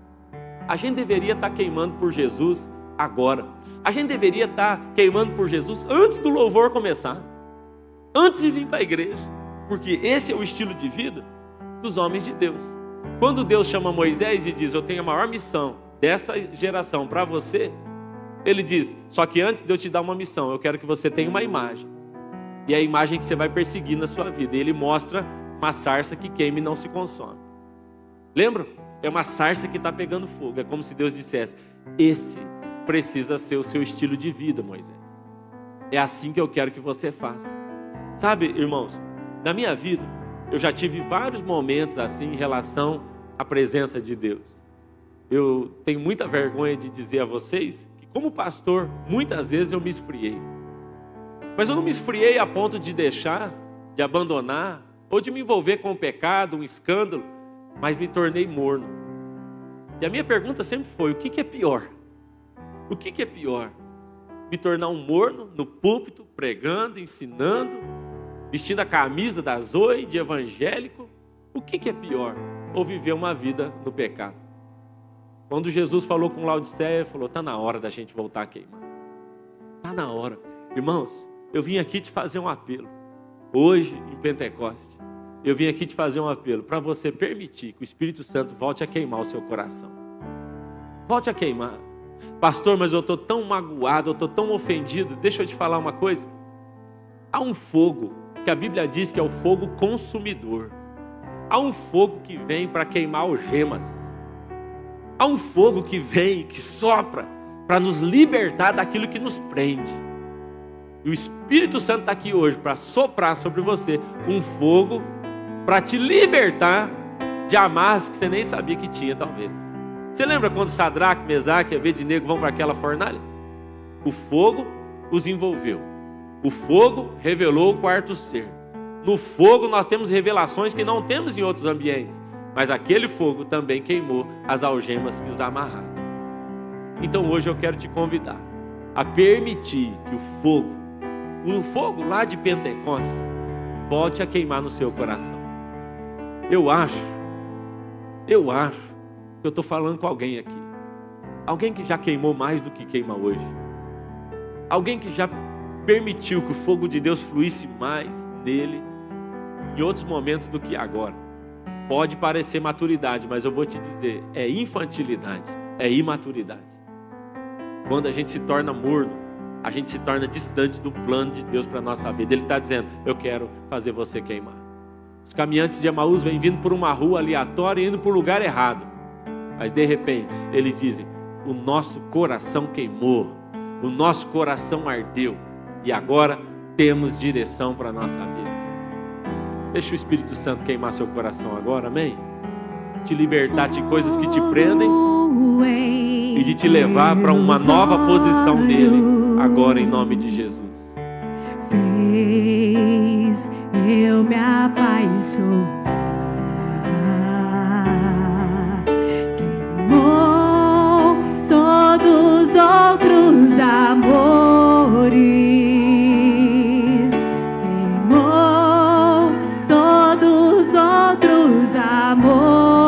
A gente deveria estar queimando por Jesus agora. A gente deveria estar queimando por Jesus antes do louvor começar. Antes de vir para a igreja. Porque esse é o estilo de vida dos homens de Deus. Quando Deus chama Moisés e diz: eu tenho a maior missão dessa geração para você, ele diz: só que antes de eu te dar uma missão, eu quero que você tenha uma imagem. E é a imagem que você vai perseguir na sua vida. E ele mostra uma sarça que queima e não se consome. Lembram? É uma sarça que está pegando fogo. É como se Deus dissesse: esse precisa ser o seu estilo de vida, Moisés. É assim que eu quero que você faça. Sabe, irmãos, na minha vida, eu já tive vários momentos assim em relação à presença de Deus. Eu tenho muita vergonha de dizer a vocês que, como pastor, muitas vezes eu me esfriei. Mas eu não me esfriei a ponto de deixar, de abandonar, ou de me envolver com o pecado, um escândalo, mas me tornei morno. E a minha pergunta sempre foi: o que é pior? O que é pior? Me tornar um morno no púlpito, pregando, ensinando, vestindo a camisa da Zoe, de evangélico? O que é pior? Ou viver uma vida no pecado? Quando Jesus falou com Laodiceia, ele falou: está na hora da gente voltar a queimar. Está na hora. Irmãos, eu vim aqui te fazer um apelo. Hoje, em Pentecoste, eu vim aqui te fazer um apelo para você permitir que o Espírito Santo volte a queimar o seu coração. Volte a queimar. Pastor, mas eu estou tão magoado, eu estou tão ofendido. Deixa eu te falar uma coisa. Há um fogo que a Bíblia diz que é o fogo consumidor. Há um fogo que vem para queimar algemas. Há um fogo que vem, que sopra, para nos libertar daquilo que nos prende. E o Espírito Santo está aqui hoje para soprar sobre você um fogo para te libertar de amarras que você nem sabia que tinha, talvez. Você lembra quando Sadraque, Mesaque e Abednego vão para aquela fornalha? O fogo os envolveu. O fogo revelou o quarto ser. No fogo nós temos revelações que não temos em outros ambientes. Mas aquele fogo também queimou as algemas que os amarraram. Então hoje eu quero te convidar a permitir que o fogo lá de Pentecostes, volte a queimar no seu coração. Eu acho que eu estou falando com alguém aqui. Alguém que já queimou mais do que queima hoje. Alguém que já permitiu que o fogo de Deus fluísse mais nele em outros momentos do que agora. Pode parecer maturidade, mas eu vou te dizer, é infantilidade, é imaturidade. Quando a gente se torna morno, a gente se torna distante do plano de Deus para a nossa vida. Ele está dizendo: eu quero fazer você queimar. Os caminhantes de Emaús vêm vindo por uma rua aleatória e indo para o lugar errado. Mas de repente, eles dizem: o nosso coração queimou, o nosso coração ardeu. E agora temos direção para a nossa vida. Deixa o Espírito Santo queimar seu coração agora, amém? Te libertar de coisas que te prendem e de te levar para uma nova posição nele, agora em nome de Jesus. Fez eu me apaixonar, queimou todos os outros amores, queimou todos os outros amores.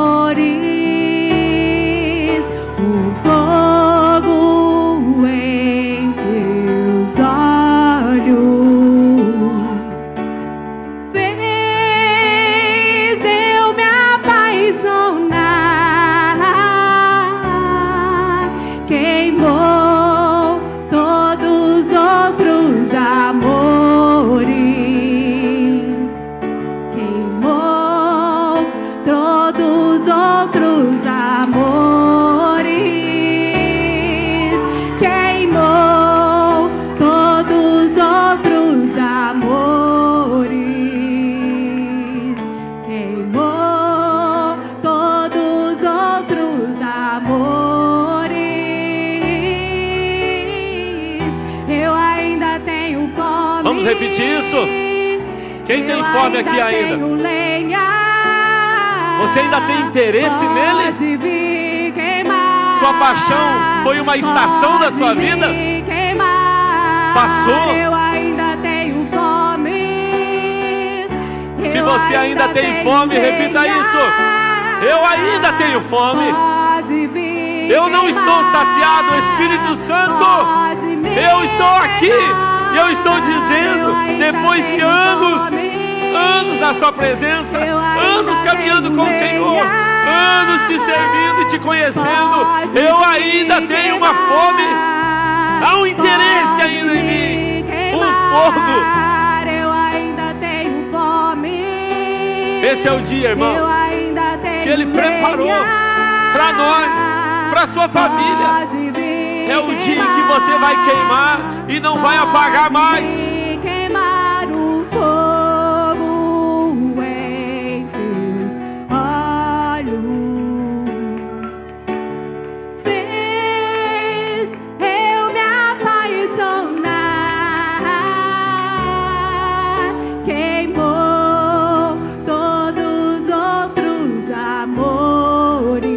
repetir isso? Quem tem fome aqui ainda? Você ainda tem interesse nele? Sua paixão foi uma estação da sua vida? Passou? Eu ainda tenho fome. Se você ainda tem fome, repita isso. Eu ainda tenho fome. Eu não estou saciado, Espírito Santo. Eu estou aqui e eu estou dizendo, depois de anos na sua presença, anos caminhando com o Senhor, anos te servindo e te conhecendo, eu ainda tenho uma fome. Há um interesse ainda em mim, um fogo. Eu ainda tenho fome. Esse é o dia, irmão, que Ele preparou para nós, para a sua família. É o dia em que você vai queimar e não vai apagar mais. Queimar o fogo em teus olhos fez eu me apaixonar. Queimou todos os outros amores.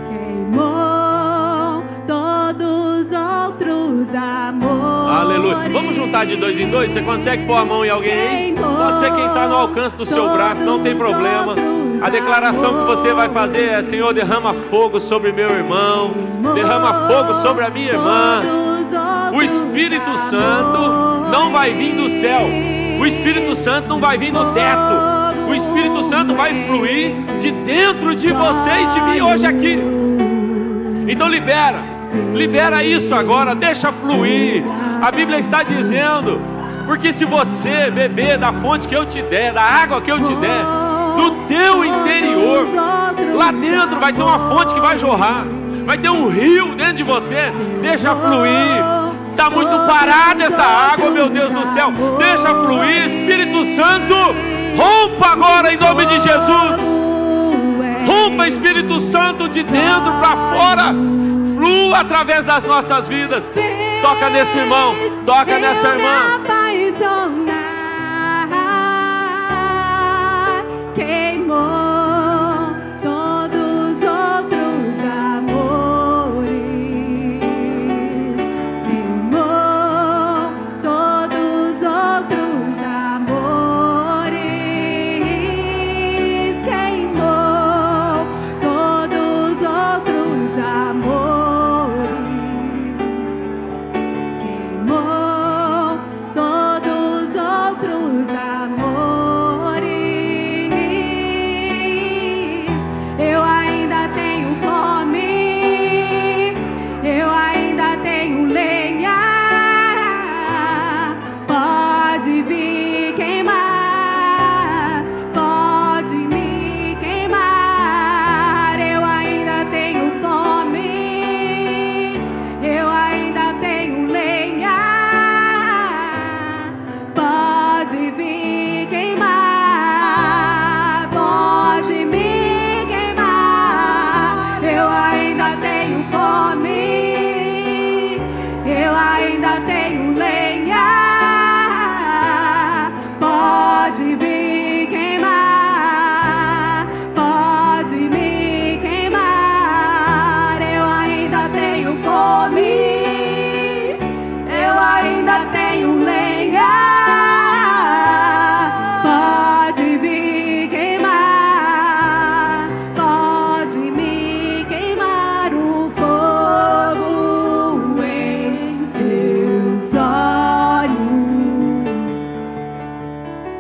Queimou todos os outros amores. Aleluia. Vamos juntar de 2 em 2? Você consegue pôr a mão em alguém aí? Pode ser quem está no alcance do seu braço, não tem problema. A declaração que você vai fazer é: Senhor, derrama fogo sobre meu irmão, derrama fogo sobre a minha irmã. O Espírito Santo não vai vir do céu, o Espírito Santo não vai vir do teto, o Espírito Santo vai fluir de dentro de você e de mim hoje aqui. Então libera isso agora, deixa fluir. A Bíblia está dizendo, porque se você beber da fonte que eu te der, da água que eu te der, do teu interior, lá dentro vai ter uma fonte que vai jorrar, vai ter um rio dentro de você. Deixa fluir. Está muito parada essa água, meu Deus do céu. Deixa fluir. Espírito Santo, rompa agora em nome de Jesus. Rompa, Espírito Santo, de dentro para fora. Flua através das nossas vidas. Toca nesse irmão, toca nessa irmã. Queimou todos os outros amores. Queimou todos os outros amores. Queimou todos os outros amores. Queimou todos os outros amores. Eu ainda tenho fome, eu ainda tenho lenha. Pode vir queimar, pode me queimar. Eu ainda tenho fome, eu ainda tenho lenha. Pode vir queimar, pode me queimar. Eu ainda tenho fome, eu ainda tenho lenha. Pode vir queimar, pode me queimar. Eu ainda tenho fome, eu ainda tenho lenha. Pode vir queimar, pode me queimar o fogo em teus olhos.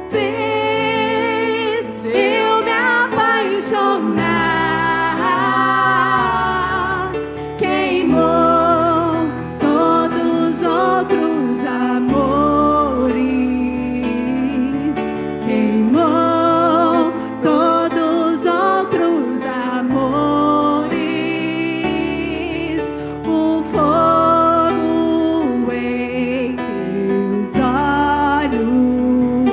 Fez eu me apaixonar. Queimou todos os outros amores. Queimou todos os outros amores. O fogo em teus olhos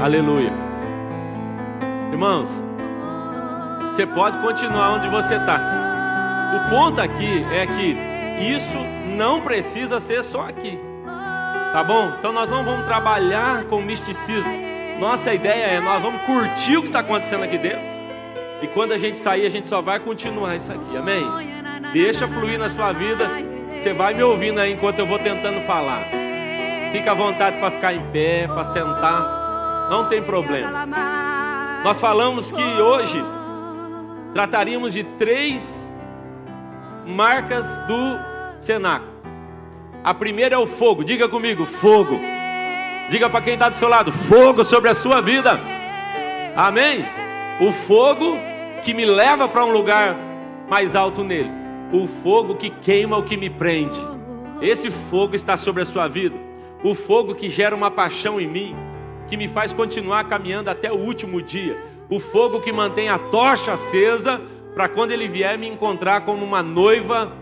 Aleluia. Irmãos, você pode continuar onde você está. O ponto aqui é que isso não precisa ser só aqui. Tá bom? Então nós não vamos trabalhar com misticismo. Nossa ideia é, nós vamos curtir o que está acontecendo aqui dentro. E quando a gente sair, a gente só vai continuar isso aqui. Amém? Deixa fluir na sua vida. Você vai me ouvindo aí enquanto eu vou tentando falar. Fica à vontade para ficar em pé, para sentar. Não tem problema. Nós falamos que hoje trataríamos de 3 marcas do cenáculo. A primeira é o fogo. Diga comigo, fogo. Diga para quem está do seu lado, fogo sobre a sua vida. Amém? O fogo que me leva para um lugar mais alto nele. O fogo que queima o que me prende. Esse fogo está sobre a sua vida. O fogo que gera uma paixão em mim, que me faz continuar caminhando até o último dia. O fogo que mantém a tocha acesa para quando ele vier me encontrar como uma noiva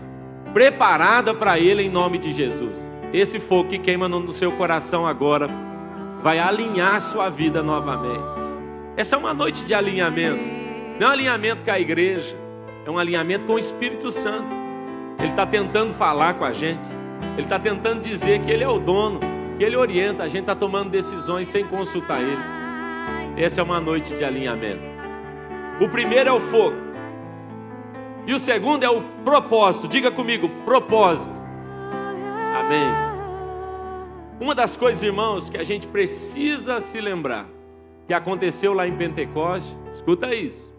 preparada para ele em nome de Jesus. Esse fogo que queima no seu coração agora vai alinhar a sua vida novamente. Essa é uma noite de alinhamento. Não é um alinhamento com a igreja, é um alinhamento com o Espírito Santo. Ele está tentando falar com a gente. Ele está tentando dizer que Ele é o dono, que Ele orienta. A gente está tomando decisões sem consultar Ele. Essa é uma noite de alinhamento. O primeiro é o fogo. E o segundo é o propósito. Diga comigo, propósito. Amém. Uma das coisas, irmãos, que a gente precisa se lembrar, que aconteceu lá em Pentecoste, escuta isso,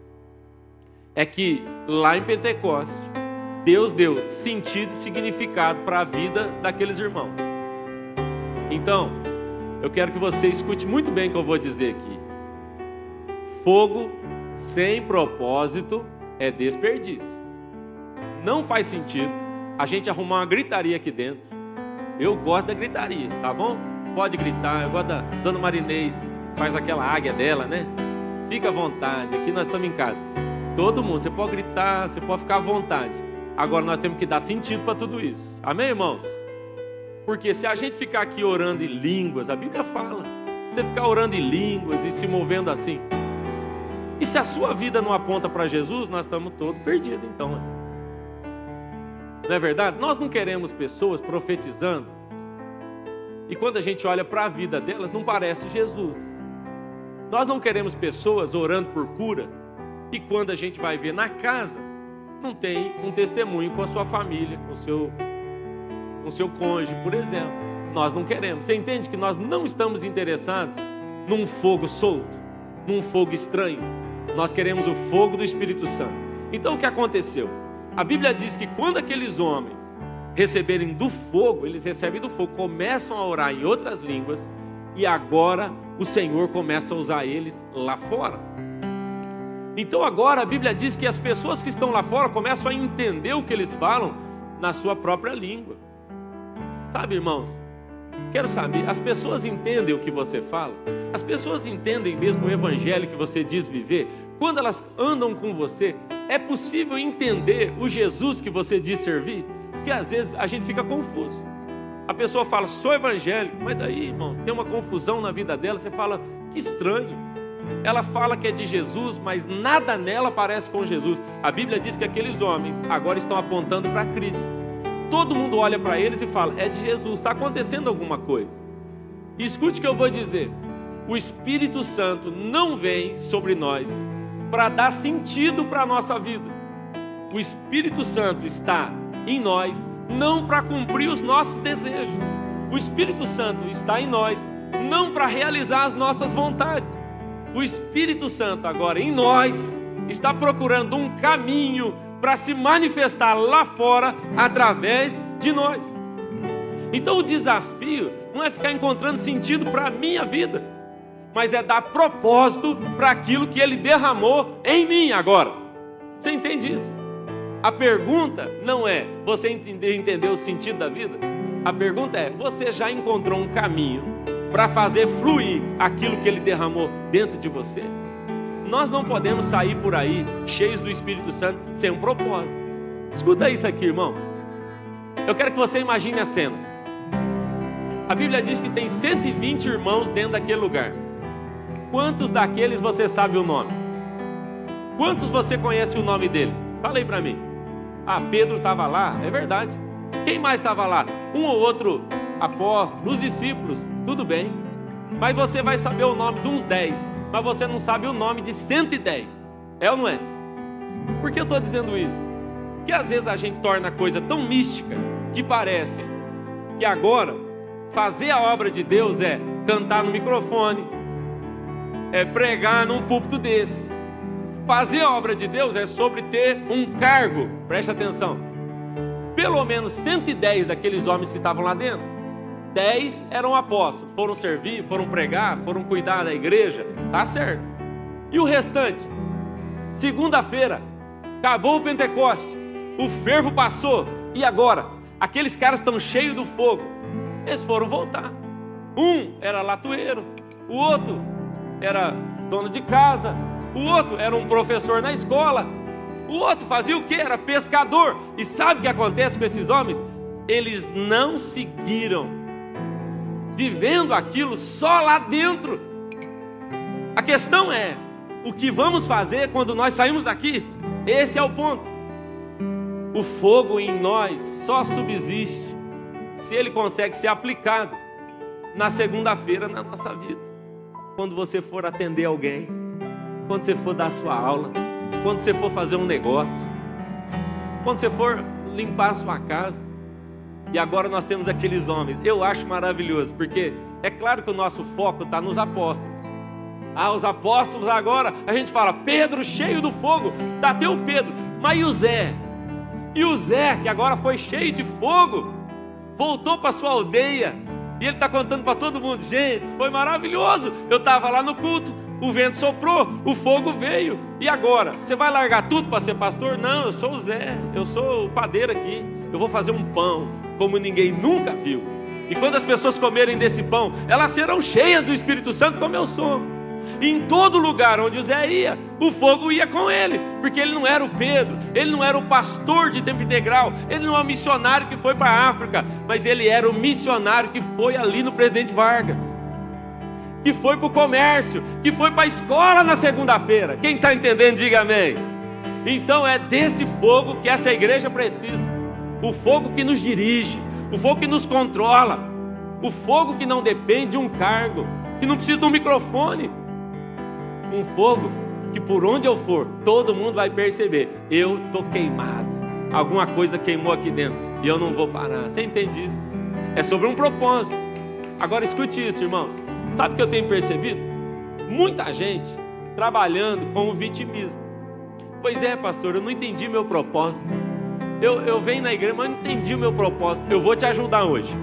é que lá em Pentecoste, Deus deu sentido e significado para a vida daqueles irmãos. Então, eu quero que você escute muito bem o que eu vou dizer aqui. Fogo sem propósito é desperdício. Não faz sentido a gente arrumar uma gritaria aqui dentro. Eu gosto da gritaria, tá bom? Pode gritar, eu gosto da Dona Marinês, faz aquela águia dela, né? Fica à vontade, aqui nós estamos em casa. Todo mundo, você pode gritar, você pode ficar à vontade. Agora nós temos que dar sentido para tudo isso. Amém, irmãos? Porque se a gente ficar aqui orando em línguas, a Bíblia fala, você ficar orando em línguas e se movendo assim, e se a sua vida não aponta para Jesus, nós estamos todos perdidos então, né? Não é verdade? Nós não queremos pessoas profetizando e quando a gente olha para a vida delas, não parece Jesus. Nós não queremos pessoas orando por cura e quando a gente vai ver na casa, não tem um testemunho com a sua família, com o seu cônjuge, por exemplo. Nós não queremos. Você entende que nós não estamos interessados num fogo solto, num fogo estranho. Nós queremos o fogo do Espírito Santo. Então o que aconteceu? A Bíblia diz que quando aqueles homens receberem do fogo, eles recebem do fogo, começam a orar em outras línguas e agora o Senhor começa a usar eles lá fora. Então agora a Bíblia diz que as pessoas que estão lá fora começam a entender o que eles falam na sua própria língua. Sabe, irmãos? Quero saber, as pessoas entendem o que você fala? As pessoas entendem mesmo o evangelho que você diz viver? Quando elas andam com você, é possível entender o Jesus que você diz servir? Porque às vezes a gente fica confuso. A pessoa fala, sou evangélico, mas daí, irmão, tem uma confusão na vida dela, você fala, que estranho. Ela fala que é de Jesus, mas nada nela parece com Jesus. A Bíblia diz que aqueles homens agora estão apontando para Cristo. Todo mundo olha para eles e fala, é de Jesus, está acontecendo alguma coisa. E escute o que eu vou dizer. O Espírito Santo não vem sobre nós para dar sentido para a nossa vida. O Espírito Santo está em nós, não para cumprir os nossos desejos. O Espírito Santo está em nós, não para realizar as nossas vontades. O Espírito Santo agora em nós está procurando um caminho para se manifestar lá fora através de nós. Então o desafio não é ficar encontrando sentido para a minha vida, mas é dar propósito para aquilo que Ele derramou em mim agora. Você entende isso? A pergunta não é você entender o sentido da vida. A pergunta é, você já encontrou um caminho para fazer fluir aquilo que Ele derramou dentro de você? Nós não podemos sair por aí cheios do Espírito Santo sem um propósito. Escuta isso aqui, irmão. Eu quero que você imagine a cena. A Bíblia diz que tem 120 irmãos dentro daquele lugar. Quantos daqueles você sabe o nome? Quantos você conhece o nome deles? Fala aí para mim. Ah, Pedro estava lá, é verdade. Quem mais estava lá? Um ou outro apóstolo, os discípulos, tudo bem. Mas você vai saber o nome de uns 10, mas você não sabe o nome de 110. É ou não é? Por que eu estou dizendo isso? Porque às vezes a gente torna a coisa tão mística que parece que agora fazer a obra de Deus é cantar no microfone, é pregar num púlpito desse. Fazer a obra de Deus é sobre ter um cargo. Preste atenção. Pelo menos 110 daqueles homens que estavam lá dentro, 10 eram apóstolos, foram servir, foram pregar, foram cuidar da igreja, tá certo. E o restante? Segunda-feira, acabou o Pentecoste, o fervo passou, e agora? Aqueles caras estão cheios do fogo, eles foram voltar. Um era latoeiro, o outro era dono de casa, o outro era um professor na escola, o outro fazia o quê? Era pescador. E sabe o que acontece com esses homens? Eles não seguiram vivendo aquilo só lá dentro. A questão é, o que vamos fazer quando nós saímos daqui? Esse é o ponto. O fogo em nós só subsiste se ele consegue ser aplicado na segunda-feira na nossa vida. Quando você for atender alguém, quando você for dar sua aula, quando você for fazer um negócio, quando você for limpar a sua casa. E agora nós temos aqueles homens. Eu acho maravilhoso, porque é claro que o nosso foco está nos apóstolos. Ah, os apóstolos agora, a gente fala, Pedro cheio do fogo, tá até o Pedro, mas e o Zé? E o Zé, que agora foi cheio de fogo, voltou para sua aldeia, e ele está contando para todo mundo, gente, foi maravilhoso, eu estava lá no culto, o vento soprou, o fogo veio, e agora? Você vai largar tudo para ser pastor? Não, eu sou o Zé, eu sou o padeiro aqui, eu vou fazer um pão, como ninguém nunca viu, e quando as pessoas comerem desse pão, elas serão cheias do Espírito Santo como eu sou. E em todo lugar onde o Zé ia, o fogo ia com ele, porque ele não era o Pedro, ele não era o pastor de tempo integral, ele não é o missionário que foi para a África, mas ele era o missionário que foi ali no Presidente Vargas, que foi para o comércio, que foi para a escola na segunda-feira. Quem está entendendo, diga amém. Então é desse fogo que essa igreja precisa, o fogo que nos dirige, o fogo que nos controla, o fogo que não depende de um cargo, que não precisa de um microfone, um fogo que por onde eu for, todo mundo vai perceber, eu estou queimado, alguma coisa queimou aqui dentro, e eu não vou parar. Você entende isso? É sobre um propósito. Agora escute isso, irmãos. Sabe o que eu tenho percebido? Muita gente trabalhando com o vitimismo. Pois é, pastor, eu não entendi meu propósito. Eu venho na igreja, mas não entendi o meu propósito. Eu vou te ajudar hoje.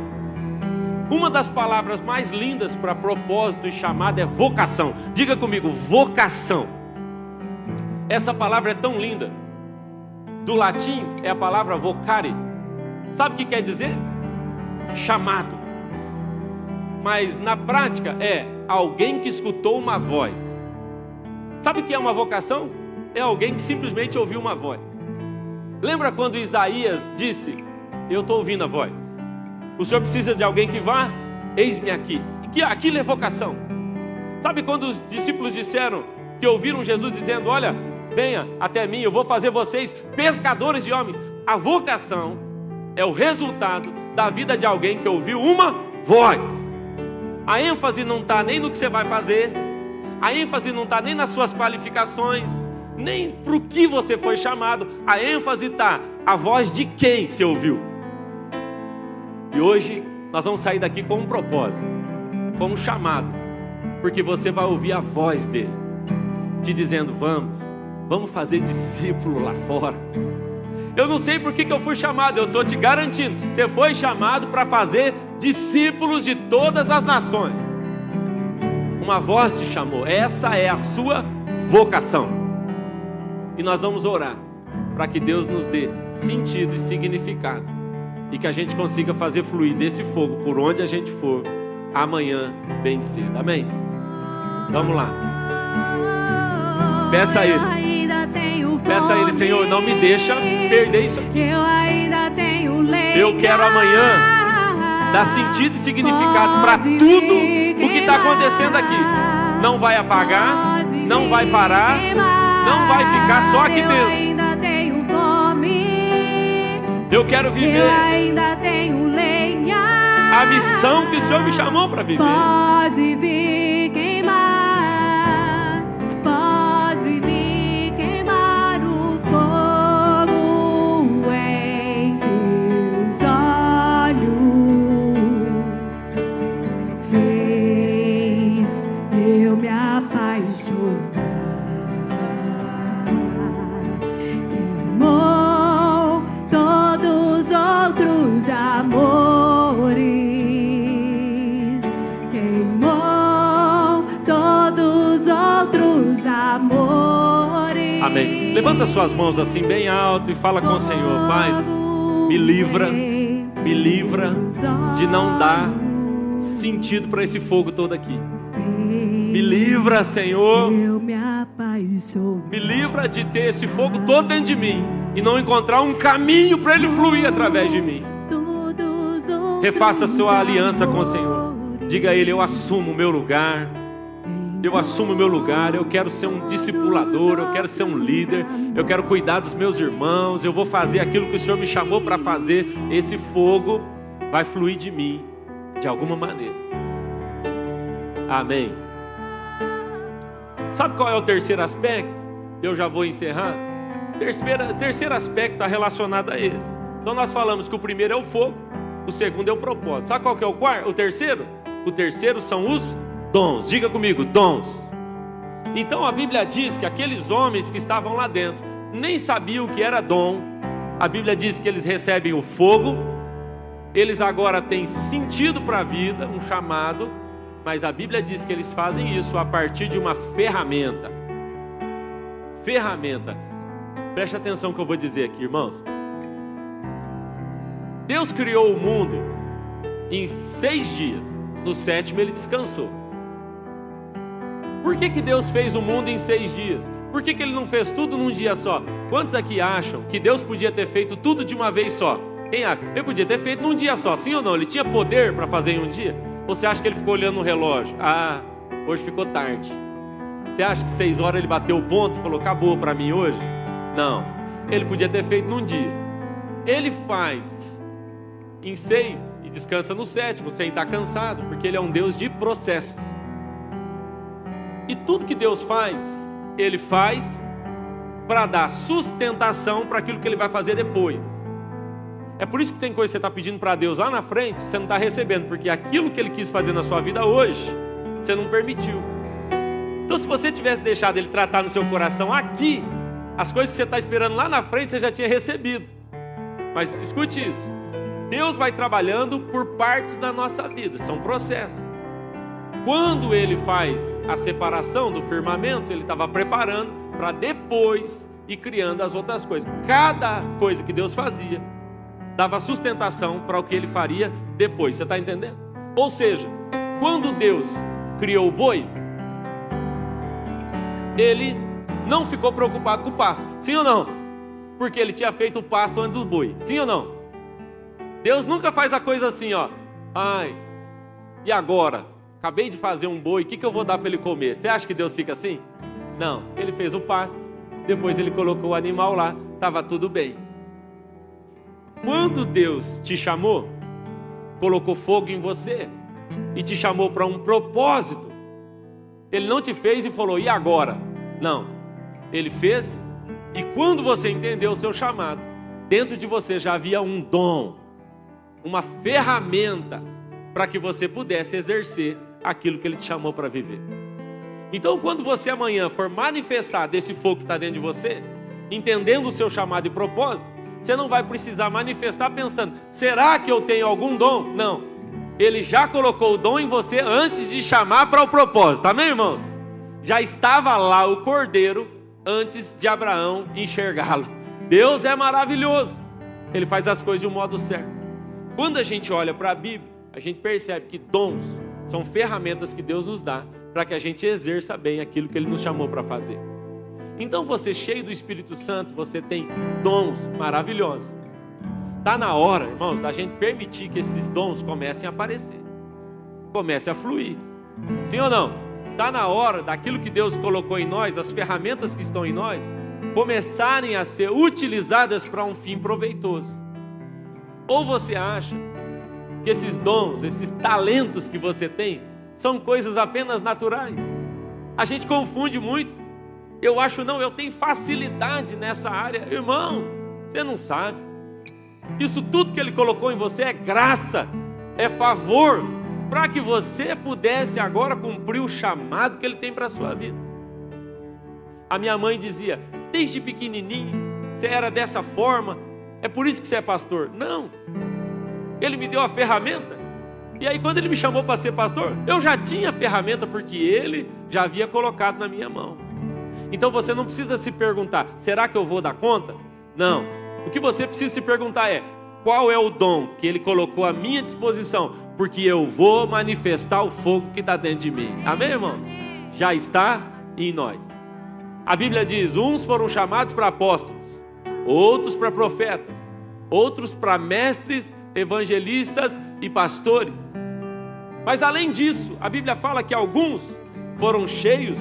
Uma das palavras mais lindas para propósito e chamada é vocação. Diga comigo, vocação. Essa palavra é tão linda. Do latim é a palavra vocare. Sabe o que quer dizer? Chamado. Mas na prática é alguém que escutou uma voz. Sabe o que é uma vocação? É alguém que simplesmente ouviu uma voz. Lembra quando Isaías disse, eu estou ouvindo a voz. O Senhor precisa de alguém que vá? Eis-me aqui. E que aquilo é vocação. Sabe quando os discípulos disseram, que ouviram Jesus dizendo, olha, venha até mim, eu vou fazer vocês pescadores de homens. A vocação é o resultado da vida de alguém que ouviu uma voz. A ênfase não está nem no que você vai fazer, a ênfase não está nem nas suas qualificações, nem para o que você foi chamado. A ênfase está a voz de quem você ouviu. E hoje nós vamos sair daqui com um propósito, com um chamado, porque você vai ouvir a voz dele, te dizendo, vamos fazer discípulo lá fora. Eu não sei por que eu fui chamado, eu estou te garantindo, você foi chamado para fazer discípulos de todas as nações. Uma voz te chamou, essa é a sua vocação. E nós vamos orar, para que Deus nos dê sentido e significado, e que a gente consiga fazer fluir desse fogo por onde a gente for, amanhã bem cedo, amém? Vamos lá. Peça a Ele, Senhor, não me deixa perder isso aqui. Eu quero amanhã dar sentido e significado para tudo o o que está acontecendo aqui não vai apagar, não vai parar, não vai ficar só aqui dentro. Eu ainda tenho fome. Eu quero viver. Eu ainda tenho lenha. A missão que o Senhor me chamou para viver. Pode vir queimar. Pode vir queimar o fogo em teus olhos. Fez eu me apaixonar. Queimou todos os outros amores. Queimou todos os outros amores. Amém. Levanta suas mãos assim bem alto e fala com o Senhor. Pai, me livra de não dar sentido para esse fogo todo aqui. Me livra, Senhor. Eu me apaixono. Me livra de ter esse fogo todo dentro de mim e não encontrar um caminho para ele fluir através de mim. Refaça a sua aliança com o Senhor. Diga a Ele: eu assumo o meu lugar. Eu assumo o meu lugar. Eu quero ser um discipulador. Eu quero ser um líder. Eu quero cuidar dos meus irmãos. Eu vou fazer aquilo que o Senhor me chamou para fazer. Esse fogo vai fluir de mim de alguma maneira. Amém. Sabe qual é o terceiro aspecto? Eu já vou encerrar. Terceiro aspecto está relacionado a esse. Então nós falamos que o primeiro é o fogo, o segundo é o propósito. Sabe qual que é o quarto? O terceiro? O terceiro são os dons. Diga comigo, dons. Então a Bíblia diz que aqueles homens que estavam lá dentro nem sabiam o que era dom. A Bíblia diz que eles recebem o fogo. Eles agora têm sentido para a vida, um chamado. Mas a Bíblia diz que eles fazem isso a partir de uma ferramenta. Ferramenta. Preste atenção no que eu vou dizer aqui, irmãos. Deus criou o mundo em 6 dias. No 7º ele descansou. Por que Deus fez o mundo em 6 dias? Por que Ele não fez tudo num dia só? Quantos aqui acham que Deus podia ter feito tudo de uma vez só? Quem acha? Ele podia ter feito num dia só, sim ou não? Ele tinha poder para fazer em um dia? Ou você acha que ele ficou olhando no relógio? Ah, hoje ficou tarde. Você acha que 6 horas ele bateu o ponto e falou, acabou para mim hoje? Não. Ele podia ter feito num dia. Ele faz em 6 e descansa no 7º, sem estar cansado, porque Ele é um Deus de processos. E tudo que Deus faz, Ele faz para dar sustentação para aquilo que Ele vai fazer depois. É por isso que tem coisa que você está pedindo para Deus lá na frente, você não está recebendo, porque aquilo que Ele quis fazer na sua vida hoje, você não permitiu. Então se você tivesse deixado Ele tratar no seu coração aqui, as coisas que você está esperando lá na frente, você já tinha recebido. Mas escute isso, Deus vai trabalhando por partes da nossa vida, são processos. Quando Ele faz a separação do firmamento, Ele estava preparando para depois ir criando as outras coisas. Cada coisa que Deus fazia dava sustentação para o que Ele faria depois. Você está entendendo? Ou seja, quando Deus criou o boi, Ele não ficou preocupado com o pasto. Sim ou não? Porque Ele tinha feito o pasto antes do boi. Sim ou não? Deus nunca faz a coisa assim, ó. Ai, e agora? Acabei de fazer um boi, o que eu vou dar para ele comer? Você acha que Deus fica assim? Não, Ele fez o pasto, depois Ele colocou o animal lá, estava tudo bem. Quando Deus te chamou, colocou fogo em você e te chamou para um propósito, Ele não te fez e falou, e agora? Não, Ele fez, e quando você entendeu o seu chamado, dentro de você já havia um dom, uma ferramenta para que você pudesse exercer aquilo que Ele te chamou para viver. Então quando você amanhã for manifestar desse fogo que está dentro de você, entendendo o seu chamado e propósito, você não vai precisar manifestar pensando, será que eu tenho algum dom? Não, Ele já colocou o dom em você antes de chamar para o propósito, amém, irmãos? Já estava lá o cordeiro antes de Abraão enxergá-lo. Deus é maravilhoso, Ele faz as coisas de um modo certo. Quando a gente olha para a Bíblia, a gente percebe que dons são ferramentas que Deus nos dá para que a gente exerça bem aquilo que Ele nos chamou para fazer. Então você, cheio do Espírito Santo, você tem dons maravilhosos. Está na hora, irmãos, da gente permitir que esses dons comecem a aparecer, comecem a fluir. Sim ou não? Está na hora daquilo que Deus colocou em nós, as ferramentas que estão em nós, começarem a ser utilizadas para um fim proveitoso. Ou você acha que esses dons, esses talentos que você tem, são coisas apenas naturais? A gente confunde muito. Eu acho não, eu tenho facilidade nessa área. Irmão, você não sabe. Isso tudo que Ele colocou em você é graça, é favor, para que você pudesse agora cumprir o chamado que Ele tem para a sua vida. A minha mãe dizia, desde pequenininho, você era dessa forma, é por isso que você é pastor. Não, Ele me deu a ferramenta, e aí quando Ele me chamou para ser pastor, eu já tinha a ferramenta, porque Ele já havia colocado na minha mão. Então você não precisa se perguntar, será que eu vou dar conta? Não, o que você precisa se perguntar é, qual é o dom que Ele colocou à minha disposição, porque eu vou manifestar o fogo que está dentro de mim. Amém, irmão? Já está em nós. A Bíblia diz, uns foram chamados para apóstolos, outros para profetas, outros para mestres, evangelistas e pastores. Mas além disso, a Bíblia fala que alguns foram cheios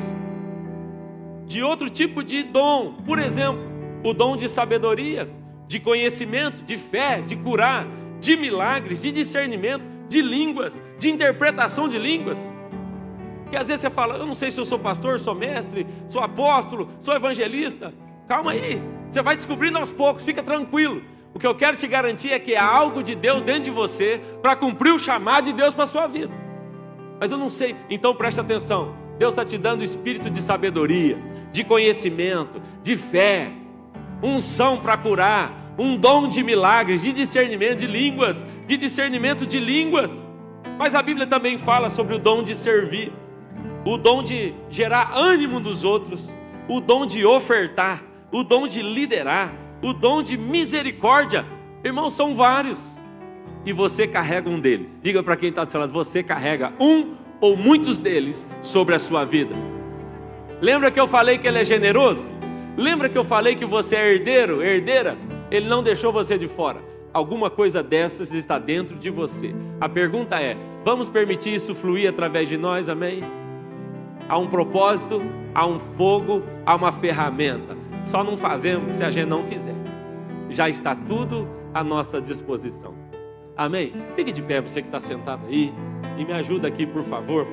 de outro tipo de dom. Por exemplo, o dom de sabedoria, de conhecimento, de fé, de curar, de milagres, de discernimento, de línguas, de interpretação de línguas. Que às vezes você fala, eu não sei se eu sou pastor, sou mestre, sou apóstolo, sou evangelista. Calma aí, você vai descobrindo aos poucos, fica tranquilo. O que eu quero te garantir é que há algo de Deus dentro de você para cumprir o chamado de Deus para a sua vida. Mas eu não sei, então preste atenção. Deus está te dando o espírito de sabedoria, de conhecimento, de fé, unção para curar, um dom de milagres, de discernimento de línguas, de discernimento de línguas. Mas a Bíblia também fala sobre o dom de servir, o dom de gerar ânimo nos outros, o dom de ofertar, o dom de liderar, o dom de misericórdia. Irmãos, são vários. E você carrega um deles. Diga para quem está do seu lado, você carrega um ou muitos deles sobre a sua vida. Lembra que eu falei que Ele é generoso? Lembra que eu falei que você é herdeiro, herdeira? Ele não deixou você de fora. Alguma coisa dessas está dentro de você. A pergunta é, vamos permitir isso fluir através de nós, amém? Há um propósito, há um fogo, há uma ferramenta. Só não fazemos se a gente não quiser. Já está tudo à nossa disposição. Amém? Fique de pé, você que está sentado aí, e me ajuda aqui, por favor.